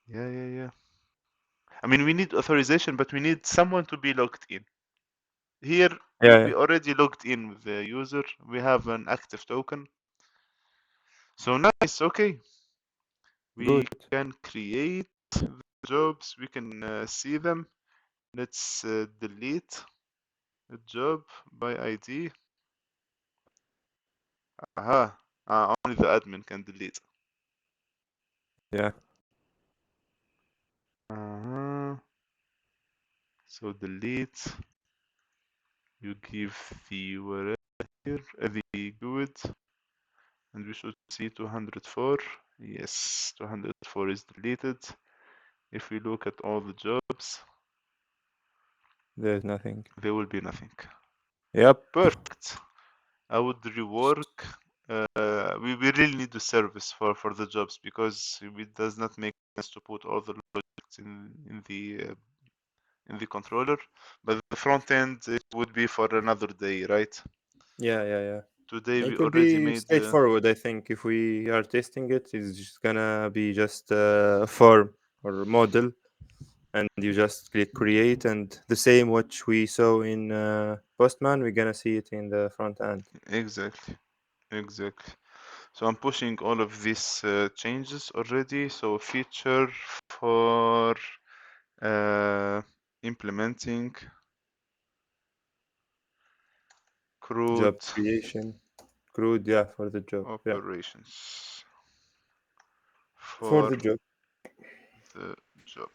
S1: yeah. I mean, we need authorization, but we need someone to be logged in. Here, we
S2: Yeah.
S1: already logged in with the user. We have an active token. So nice. Okay, we
S2: Good.
S1: can create the jobs. We can see them. Let's delete a job by ID. Aha. Only the admin can delete.
S2: Yeah.
S1: So delete. You give the URL here, the GUID, and we should see 204. Yes, 204 is deleted. If we look at all the jobs,
S2: There's nothing.
S1: there will be nothing.
S2: Yep.
S1: Perfect. I would rework. We really need the service for the jobs because it does not make sense to put all the logics in the controller. But the front end it would be for another day, right?
S2: Yeah.
S1: Today we
S2: It will
S1: already
S2: be
S1: made
S2: straightforward, I think. If we are testing it, it's just gonna be just a form or model, and you just click create, and the same which we saw in Postman, we're gonna see it in the front end.
S1: exactly. So I'm pushing all of these changes already. So feature for implementing
S2: Job
S1: CRUD
S2: creation, CRUD, yeah, for the job, yeah,
S1: operations
S2: for
S1: for
S2: the job.
S1: the job.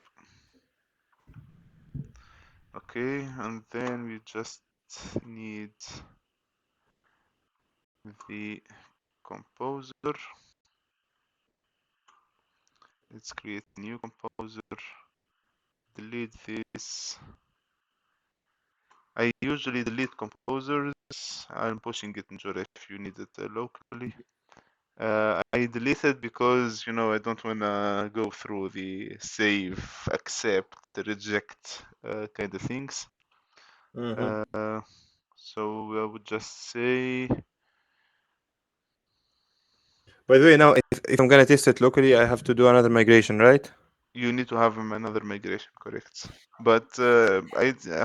S1: Okay, and then we just need the composer. Let's create a new composer. Delete this. I usually delete composers. I'm pushing it in Jura if you need it locally. I deleted because I don't wanna go through the save, accept, reject kind of things. So I would just say
S2: By the way, now if I'm gonna test it locally, I have to do another migration, right?
S1: you need to have another migration, correct? But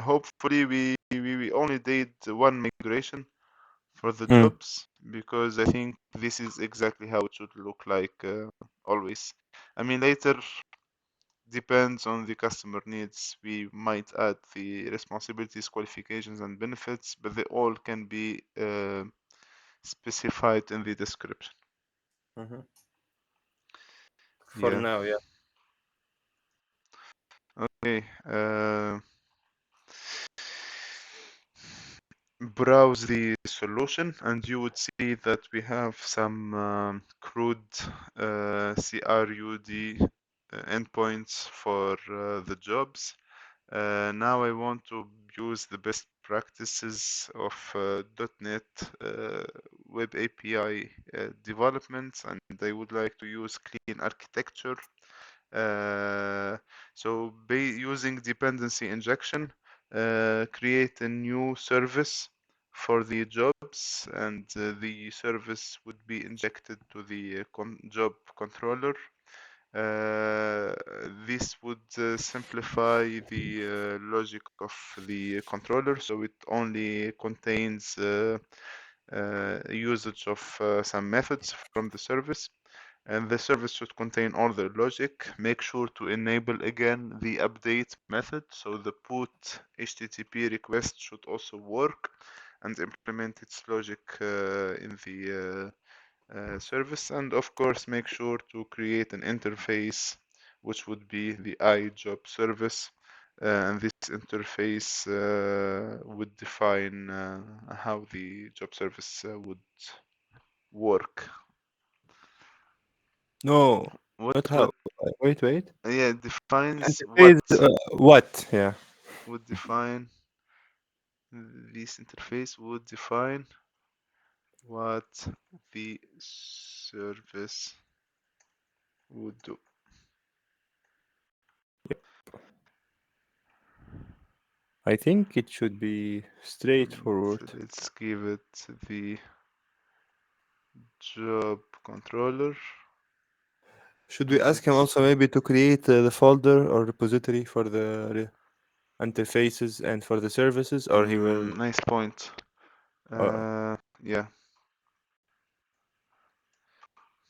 S1: hopefully we only did one migration for the
S2: Hmm.
S1: jobs because I think this is exactly how it should look like always. I mean, later depends on the customer needs. We might add the responsibilities, qualifications, and benefits, but they all can be specified in the description.
S2: For
S1: Yeah.
S2: now, yeah.
S1: Okay. Browse the solution and you would see that we have some CRUD CRUD endpoints for the jobs. Now I want to use the best practices of .NET Web API development, and I would like to use clean architecture. So using dependency injection, create a new service for the jobs, and the service would be injected to the job controller. This would simplify the logic of the controller, so it only contains usage of some methods from the service, and the service should contain all the logic. Make sure to enable again the update method, so the put HTTP request should also work, and implement its logic in the service, and of course make sure to create an interface which would be the iJob service, and this interface would define how the job service would work.
S2: No,
S1: What
S2: not how. Wait.
S1: yeah, defines
S2: Interface,
S1: what
S2: what? Yeah.
S1: would define this interface would define what the service would do.
S2: I think it should be straightforward.
S1: Let's give it the job controller.
S2: Should we ask him also maybe to create the folder or repository for the interfaces and for the services, or he will
S1: Nice point. Yeah.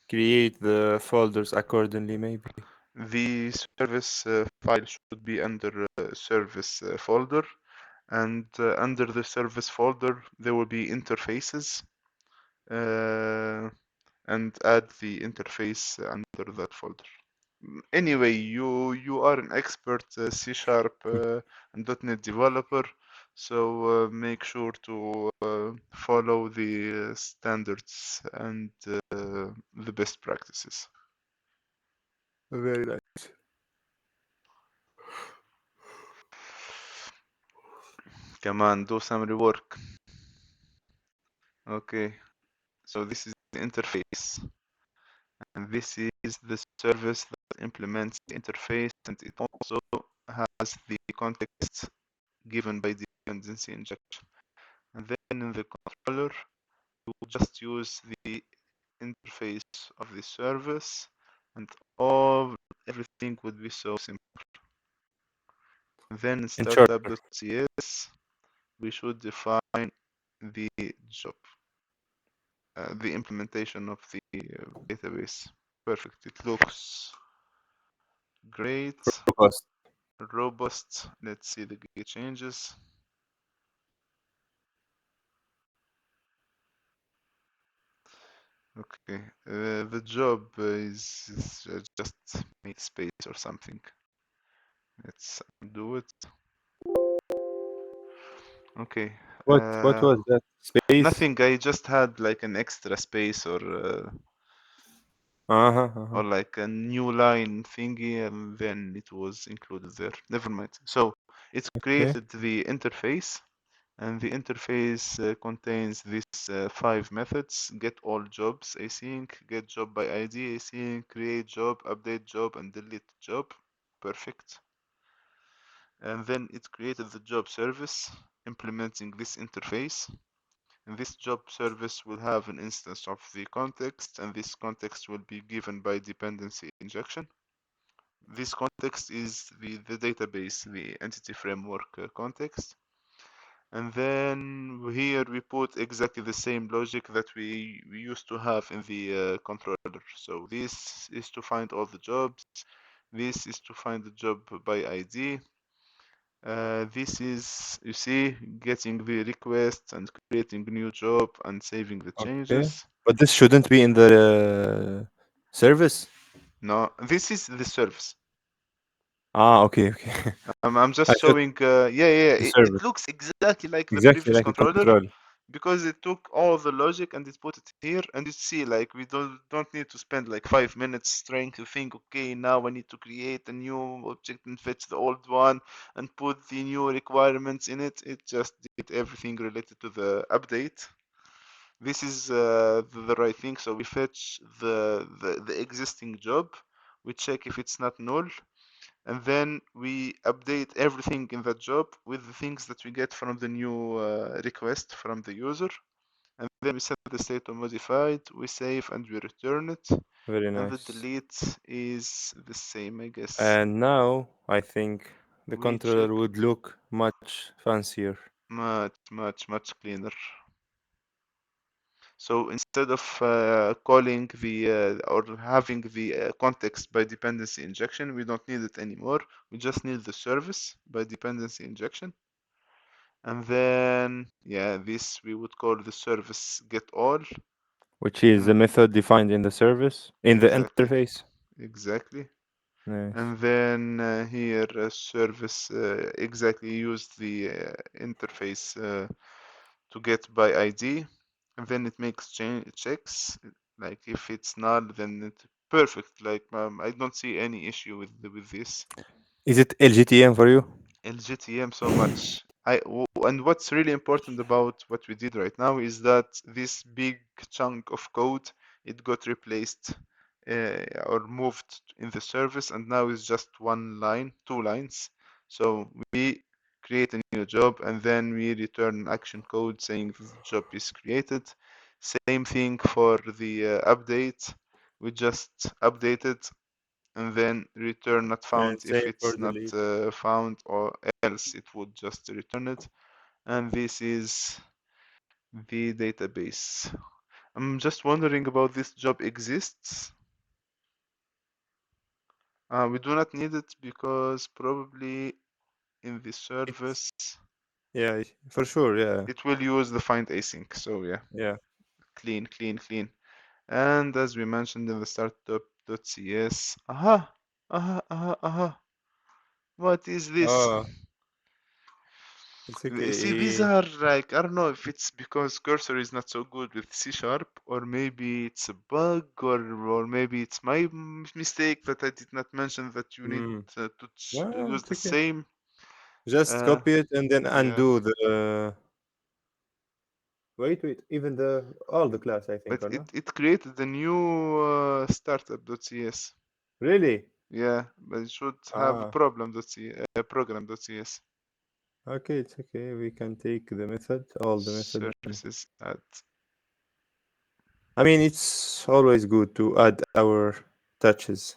S2: create the folders accordingly, maybe?
S1: The service file should be under service folder, and under the service folder there will be interfaces, and add the interface under that folder. Anyway, you are an expert C# and .NET developer, so make sure to follow the standards and the best practices.
S2: Very nice.
S1: Come on, do some rework. Okay, so this is the interface, and this is the service that implements the interface, and it also has the context given by dependency injection. And then in the controller, you just use the interface of the service, and everything would be so simple. And then in
S2: In short,
S1: startup.cs, we should define the job, the implementation of the database. Perfect. It looks great,
S2: robust.
S1: robust. Let's see the changes. Okay, the job is just make space or something. Let's do it. Okay.
S2: What was that? Space?
S1: Nothing. I just had like an extra space
S2: Uh-huh.
S1: or like a new line thingy, and then it was included there. Never mind. So it
S2: Okay.
S1: created the interface, and the interface contains these 5 methods: get all jobs async, get job by ID async, create job, update job, and delete job. Perfect. And then it created the job service implementing this interface. And this job service will have an instance of the context, and this context will be given by dependency injection. This context is the database, the entity framework context. And then here we put exactly the same logic that we used to have in the controller. So this is to find all the jobs. This is to find the job by ID. This is, you see, getting the request and creating new job and saving the
S2: Okay.
S1: changes.
S2: But this shouldn't be in the service?
S1: No, this is the service.
S2: Ah, okay.
S1: I'm
S2: I
S1: just
S2: thought
S1: showing, yeah,
S2: the
S1: it
S2: service.
S1: looks exactly like the
S2: Exactly
S1: previous
S2: like a
S1: controller,
S2: control.
S1: because it took all the logic and it put it here, and you see, like, we don't need to spend like 5 minutes trying to think, okay, now I need to create a new object and fetch the old one and put the new requirements in it. It just did everything related to the update. This is the right thing. So we fetch the existing job, we check if it's not null, and then we update everything in that job with the things that we get from the new request from the user. And then we set the state to modified, we save and we return it.
S2: Very
S1: And the
S2: nice.
S1: delete is the same, I guess.
S2: And now I think the
S1: We check.
S2: controller would look much fancier.
S1: Much cleaner. So instead of calling the or having the context by dependency injection, we don't need it anymore. We just need the service by dependency injection. And then, yeah, this we would call the service get all.
S2: Which is the
S1: And
S2: method defined in the service, in the
S1: exactly,
S2: interface.
S1: exactly.
S2: Nice.
S1: And then here, service exactly use the interface to get by ID, and then it makes checks. Like if it's null, then it's perfect. Like I don't see any issue with this.
S2: Is it LGTM for you?
S1: LGTM so much. And what's really important about what we did right now is that this big chunk of code, it got replaced or moved in the service, and now it's just one line, 2 lines. So we create a new job, and then we return an action code saying the job is created. Same thing for the update. We just update it and then return not found
S2: And
S1: if
S2: same for
S1: it's not
S2: delete.
S1: found, or else it would just return it. And this is the database. I'm just wondering about this job exists. We do not need it because probably in the
S2: It's
S1: service
S2: yeah, for sure. Yeah,
S1: it will use the find async. So yeah,
S2: yeah.
S1: clean, clean, clean. And as we mentioned in the startup.cs, aha, aha, aha, aha. What is this?
S2: Oh, it's
S1: You see, these
S2: okay.
S1: are like, I don't know if it's because cursor is not so good with C sharp, or maybe it's a bug, or maybe it's my mistake that I did not mention that you need
S2: Mm.
S1: to
S2: No,
S1: use
S2: it's
S1: the
S2: okay.
S1: same.
S2: Just
S1: Uh,
S2: copy it and then
S1: yeah,
S2: undo the. Wait. Even the all the class, I think,
S1: but
S2: or
S1: it,
S2: no?
S1: it created a new startup.cs.
S2: Really?
S1: Yeah, but it should have a
S2: Ah,
S1: program.cs.
S2: okay. It's okay. We can take the method, all the method.
S1: Services add.
S2: I mean, it's always good to add our touches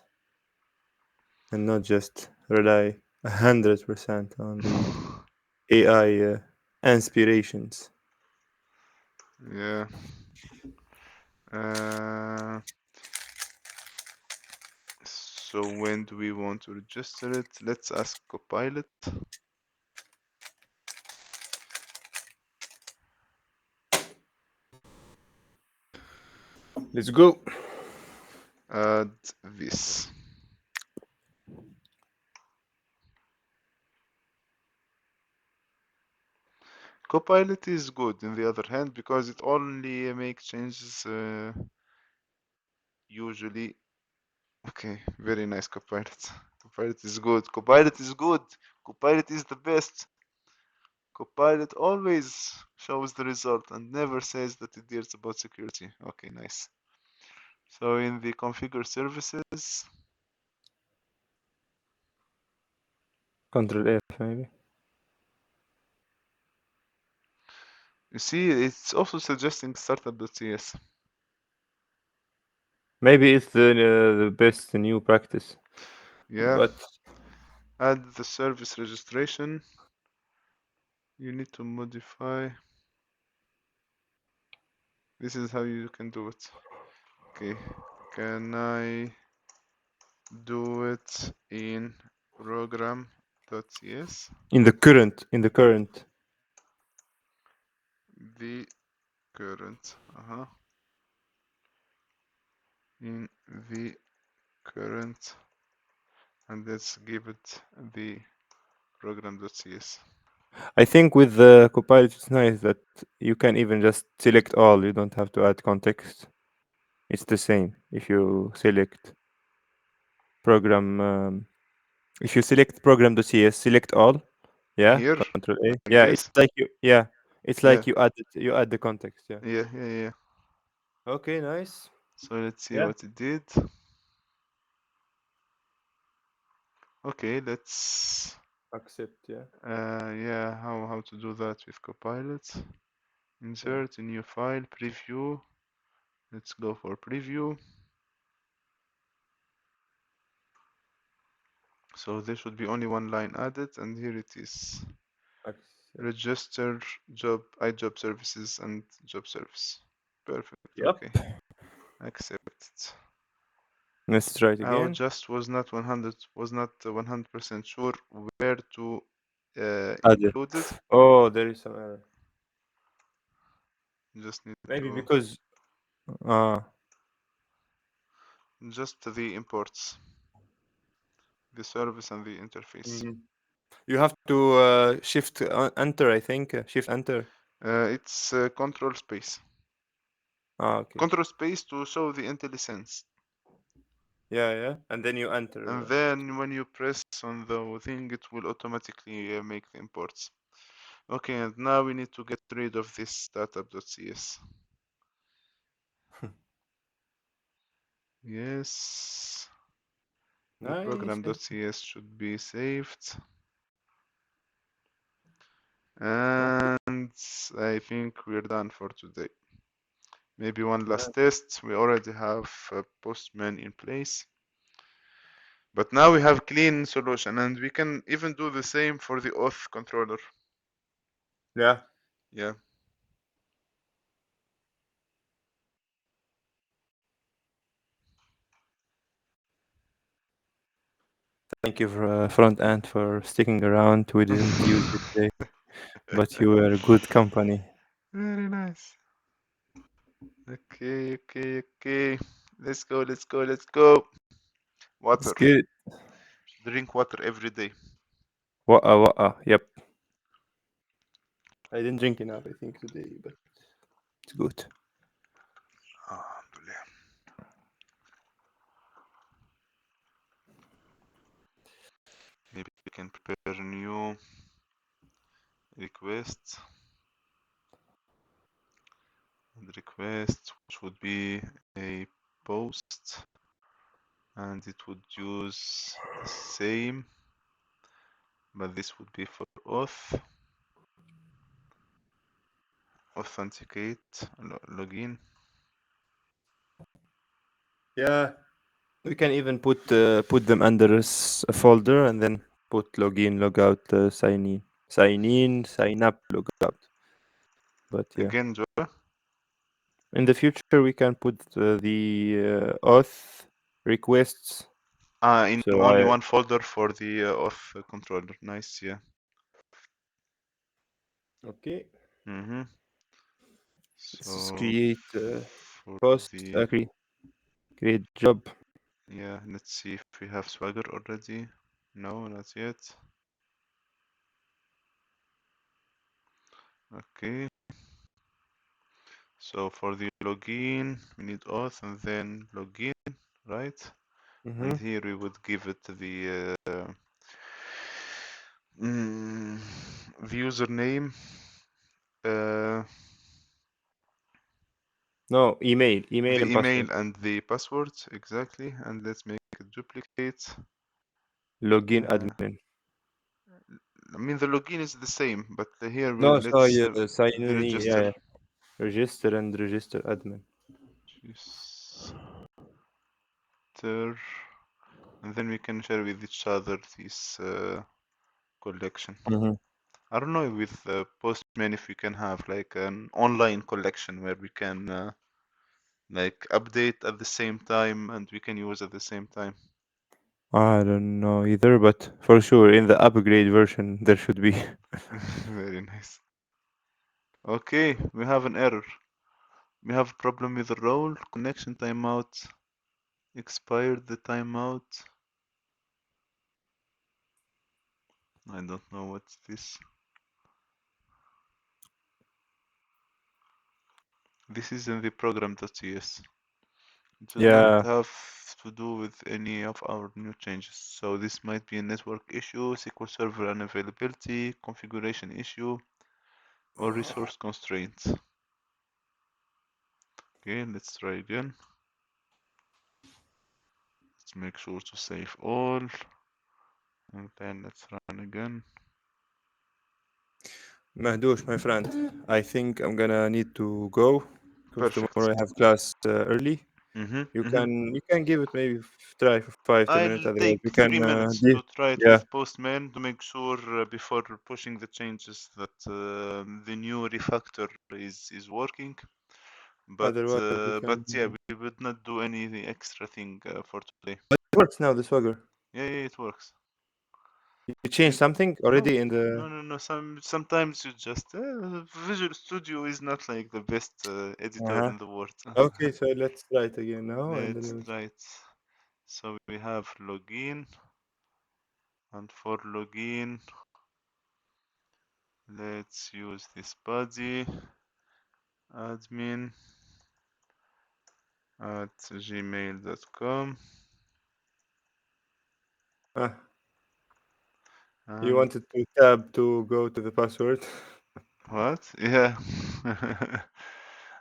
S2: and not just rely 100% on the AI inspirations.
S1: Yeah. Uh, so when do we want to register it? Let's ask Copilot.
S2: Let's go.
S1: Add this. Copilot is good in the other hand because it only makes changes usually. Okay, very nice Copilot. Copilot is good. Copilot is good. Copilot is the best. Copilot always shows the result and never says that it cares about security. Okay, nice. So in the configure services,
S2: Control F, maybe.
S1: you see it's also suggesting startup.cs.
S2: Maybe it's the best new practice.
S1: Yeah,
S2: But
S1: add the service registration. You need to modify. This is how you can do it. Okay, can I do it in program.cs?
S2: in the current,
S1: The current, in the current, and let's give it the program.cs.
S2: I think with the Copilot, it's nice that you can even just select all. You don't have to add context. It's the same if you select program. If you select program.cs, select all. Yeah,
S1: Here,
S2: Control A.
S1: like
S2: Yeah, it's
S1: this.
S2: like you. Yeah, it's
S1: Yeah,
S2: like you add the context. Yeah.
S1: yeah.
S2: Okay, nice.
S1: So let's see
S2: Yeah.
S1: what it did. Okay, let's
S2: Accept. Yeah.
S1: yeah, how to do that with Copilot.
S2: Yeah.
S1: Insert a new file, preview. Let's go for preview. So there should be only one line added, and here it is.
S2: Accept.
S1: Register job, iJob services and job service. Perfect,
S2: Yep.
S1: okay. Accept.
S2: Let's try it
S1: I
S2: again.
S1: just was not 100% sure where to
S2: Add it.
S1: include it.
S2: Oh, there is some error.
S1: Just need
S2: Maybe
S1: to
S2: because
S1: just the imports, the service and the interface.
S2: mhm. You have to shift enter. I think shift enter.
S1: It's control space.
S2: Okay.
S1: Control space to show the IntelliSense.
S2: Yeah. And then you
S1: And
S2: enter.
S1: then when you press on the thing, it will automatically make the imports. Okay, and now we need to get rid of this startup.cs. Yes, the
S2: Nice.
S1: program.cs should be saved. And I think we're done for today. Maybe one last test. We already have a Postman in place. But now we have clean solution, and we can even do the same for the auth controller.
S2: Yeah.
S1: Yeah.
S2: Thank you for front end for sticking around. We didn't use it today, but you were good company.
S1: Very nice. Okay. Let's go.
S2: It's
S1: Water.
S2: good.
S1: Drink water every day.
S2: Wa'a. Yep. I didn't drink enough, I think, today, but it's good.
S1: Alhamdulillah. Maybe we can prepare a new request. And request, which would be a post, and it would use the same, but this would be for auth, authenticate, login.
S2: Yeah. We can even put them under a folder and then put login, logout, sign in, sign up, logout. But yeah,
S1: Again, Java.
S2: in the future we can put the auth requests.
S1: In
S2: So
S1: only one folder for the auth controller. Nice, yeah.
S2: okay.
S1: Mm-hmm.
S2: Let's
S1: So
S2: create
S1: for
S2: post.
S1: the
S2: Create job.
S1: yeah, let's see if we have Swagger already. No, not yet. Okay. So for the login, we need auth and then login, right? And here we would give it the username.
S2: No, email
S1: The
S2: and
S1: email
S2: password.
S1: and the password, exactly. And let's make a duplicate.
S2: Login admin.
S1: I mean, the login is the same, but here
S2: No,
S1: let's
S2: sign in.
S1: register.
S2: Yeah. Register and register admin.
S1: Register. And then we can share with each other this collection. I don't know with Postman if we can have like an online collection where we can like update at the same time and we can use at the same time.
S2: I don't know either, but for sure in the upgrade version there should be.
S1: Very nice. Okay, we have an error. We have a problem with the role, connection timeout, expired the timeout. I don't know what's this. This is in the program.ts. It does not have to do with any of our new changes. So this might be a network issue, SQL Server unavailability, configuration issue, or resource constraints. Okay, let's try again. Let's make sure to save all. And then let's run again.
S2: Mahdoush, my friend, I think I'm gonna need to go because
S1: Perfect.
S2: tomorrow I have class early. You can give it maybe try for 5 to 10 minutes.
S1: I'll
S2: Otherwise,
S1: take
S2: we can
S1: 3 minutes to try it
S2: yeah.
S1: with Postman to make sure before pushing the changes that the new refactor is working. But
S2: Otherwise, we can.
S1: yeah, we would not do any extra thing for today.
S2: But it works now. The Swagger.
S1: Yeah, it works.
S2: You changed something already in the.
S1: No. Sometimes you just Visual Studio is not like the best editor in the world.
S2: Okay, so let's try it again now, and
S1: Let's
S2: then
S1: try it. So we have login, and for login, let's use this body admin at gmail.com.
S2: You wanted to tab to go to the password.
S1: What? Yeah.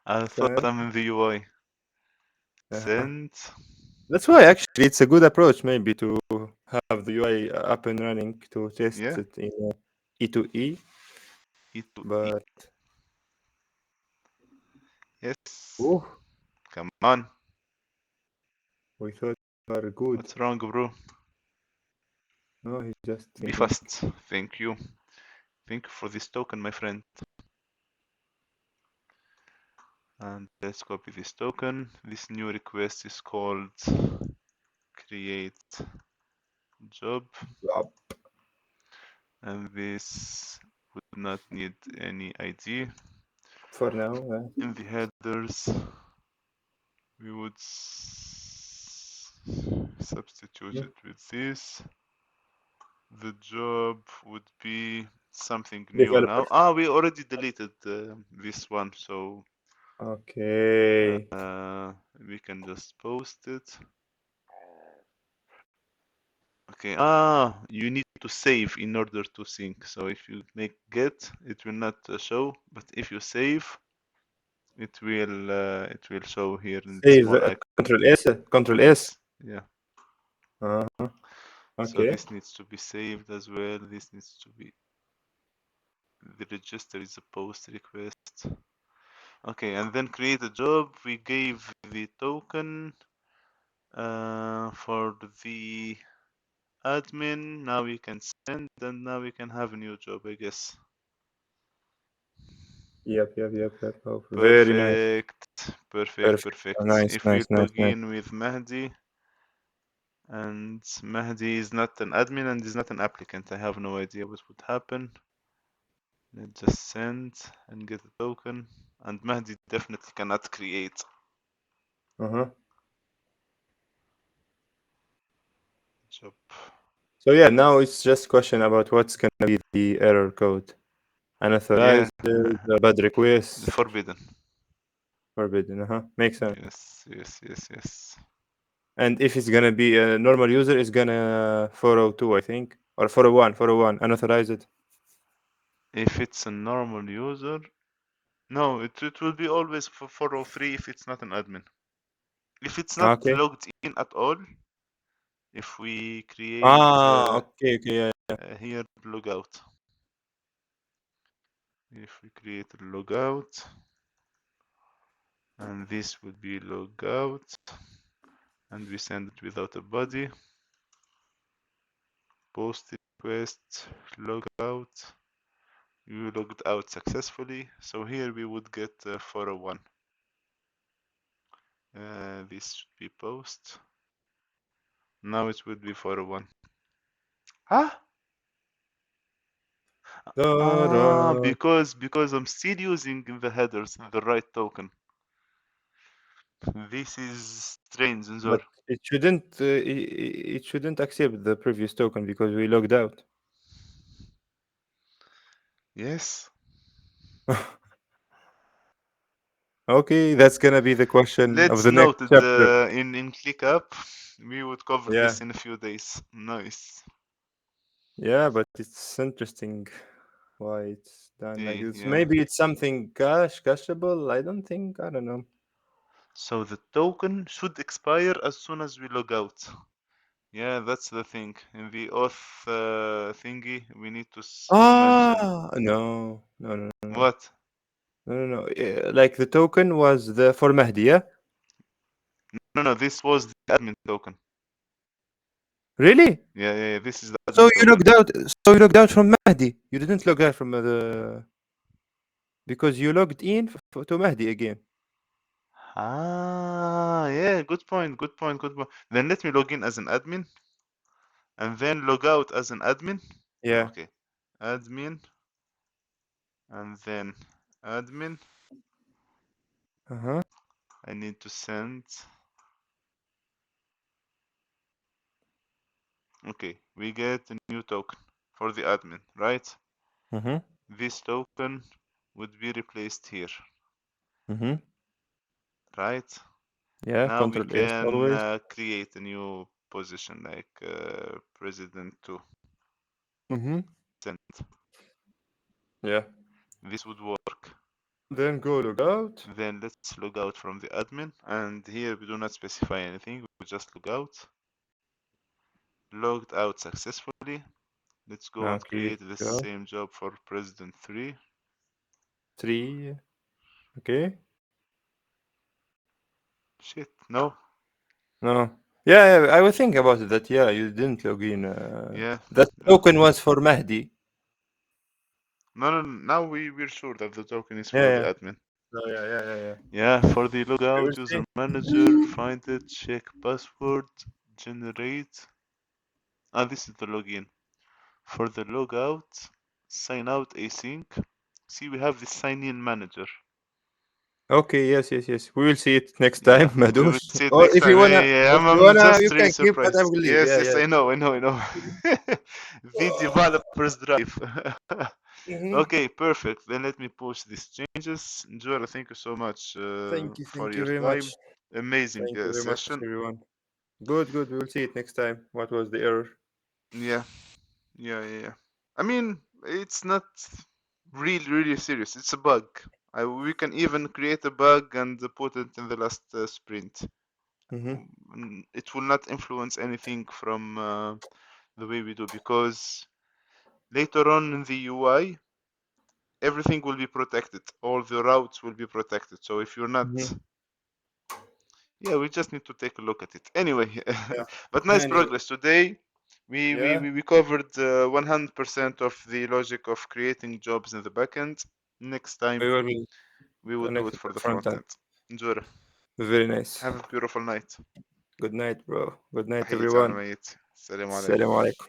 S1: I thought I'm in the UI. Send.
S2: That's why actually it's a good approach maybe to have the UI up and running to test
S1: Yeah.
S2: it in E2E.
S1: E2E.
S2: But
S1: Yes.
S2: oh,
S1: Come on.
S2: we thought we were good.
S1: What's wrong, bro?
S2: No, he's just
S1: Be
S2: thinking.
S1: fast. Thank you. Thank you for this token, my friend. And let's copy this token. This new request is called create job.
S2: Yup.
S1: And this would not need any ID.
S2: For now, yeah.
S1: In the headers, we would substitute
S2: Yeah.
S1: it with this. The job would be something new
S2: Developer.
S1: now. We already deleted this one, so
S2: Okay.
S1: we can just post it. Okay. You need to save in order to sync. So if you make get, it will not show, but if you save, it will show here in the
S2: Save
S1: small icon.
S2: Control S. Control S.
S1: Yeah.
S2: Uh-huh.
S1: So
S2: Okay.
S1: this needs to be saved as well. This needs to be the register is a post request. Okay, and then create a job. We gave the token for the admin. Now we can send, and now we can have a new job, I guess.
S2: Yep. Oh, very nice.
S1: Perfect.
S2: Nice,
S1: If we
S2: nice, nice,
S1: log
S2: nice.
S1: in with Mahdi, and Mahdi is not an admin and is not an applicant, I have no idea what would happen. Let's just send and get a token. And Mahdi definitely cannot create.
S2: Uh-huh.
S1: Job.
S2: So yeah, now it's just question about what's gonna be the error code. Unauthorized, bad request,
S1: Forbidden.
S2: forbidden. Uh-huh. Makes sense.
S1: Yes.
S2: And if it's gonna be a normal user, it's gonna 402, I think, or 401, unauthorized.
S1: If it's a normal user, no, it will be always for 403 if it's not an admin. If it's not
S2: Okay.
S1: logged in at all, if we create
S2: Okay, yeah.
S1: here logout. If we create a logout, and this would be logout, and we send it without a body. Post request, logout. You logged out successfully. So here we would get 401. This should be post. Now it would be 401. Huh? Because I'm still using in the headers the right token. This is strange, Zor.
S2: But it shouldn't accept the previous token because we logged out.
S1: Yes.
S2: Okay, that's gonna be the question of
S1: Let's
S2: the next
S1: note it
S2: chapter.
S1: in ClickUp. We would cover
S2: Yeah.
S1: this in a few days. Nice.
S2: Yeah, but it's interesting why it's done like this.
S1: Yeah.
S2: Maybe it's something cacheable. I don't think. I don't know.
S1: So the token should expire as soon as we log out. Yeah, that's the thing. In the auth thingy, we need to mention
S2: No.
S1: what?
S2: No. Like the token was the for Mahdi, yeah?
S1: No, this was the admin token.
S2: Really?
S1: Yeah, this is the
S2: So
S1: admin
S2: you
S1: token.
S2: logged out. So you logged out from Mahdi. You didn't log out from the because you logged in to Mahdi again.
S1: Yeah, good point. Then let me log in as an admin and then log out as an admin.
S2: Yeah.
S1: Okay, admin and then admin.
S2: Uh-huh.
S1: I need to send. Okay, we get a new token for the admin, right?
S2: Mm-hmm.
S1: This token would be replaced here,
S2: Mm-hmm.
S1: right?
S2: Yeah.
S1: Now we
S2: Control S always.
S1: can create a new position like president 2.
S2: Mm-hmm.
S1: Send.
S2: Yeah.
S1: This would work.
S2: Then go log out.
S1: Then let's log out from the admin, and here we do not specify anything, we just log out. Logged out successfully. Let's go and
S2: Okay.
S1: create the
S2: Go.
S1: same job for president 3.
S2: 3. Okay.
S1: Shit, no.
S2: No. Yeah, I was thinking about it that you didn't log in.
S1: Yeah.
S2: That
S1: Look.
S2: token was for Mahdi.
S1: No. Now we're sure that the token is for the
S2: Yeah.
S1: admin.
S2: Oh, yeah.
S1: Yeah, for the
S2: We will
S1: logout,
S2: see.
S1: user manager, find it, check password, generate. This is the login. For the logout, sign out async. See, we have the sign in manager.
S2: Okay, yes. We will see it next
S1: Yeah,
S2: time,
S1: we will
S2: Madouche.
S1: see it
S2: Or
S1: next
S2: if you
S1: time.
S2: wanna,
S1: Yeah, I'm just
S2: you
S1: really
S2: can keep, but I
S1: surprised.
S2: will leave.
S1: Yes,
S2: Yeah.
S1: I know. The developers drive.
S2: Mhm.
S1: Okay, perfect. Then let me post these changes. Jora, thank you so much for
S2: Thank you
S1: your
S2: very much.
S1: time. Amazing
S2: Thank you very much,
S1: session.
S2: everyone. Good. We will see it next time. What was the error?
S1: Yeah. I mean, it's not really serious. It's a bug. We can even create a bug and put it in the last sprint. It will not influence anything from the way we do, because later on in the UI, everything will be protected. All the routes will be protected. So if you're not, we just need to take a look at it. Anyway,
S2: Yeah.
S1: but nice
S2: Anyway,
S1: progress today. We covered 100% of the logic of creating jobs in the backend. Next time
S2: we will
S1: we will do
S2: connect
S1: it
S2: with
S1: for
S2: the
S1: the
S2: front
S1: front
S2: end.
S1: end. Enjoy.
S2: Very nice.
S1: Have a beautiful night.
S2: Good night, bro. Good night,
S1: حياك
S2: everyone.
S1: ميت. السلام عليكم.
S2: Assalamu alaikum.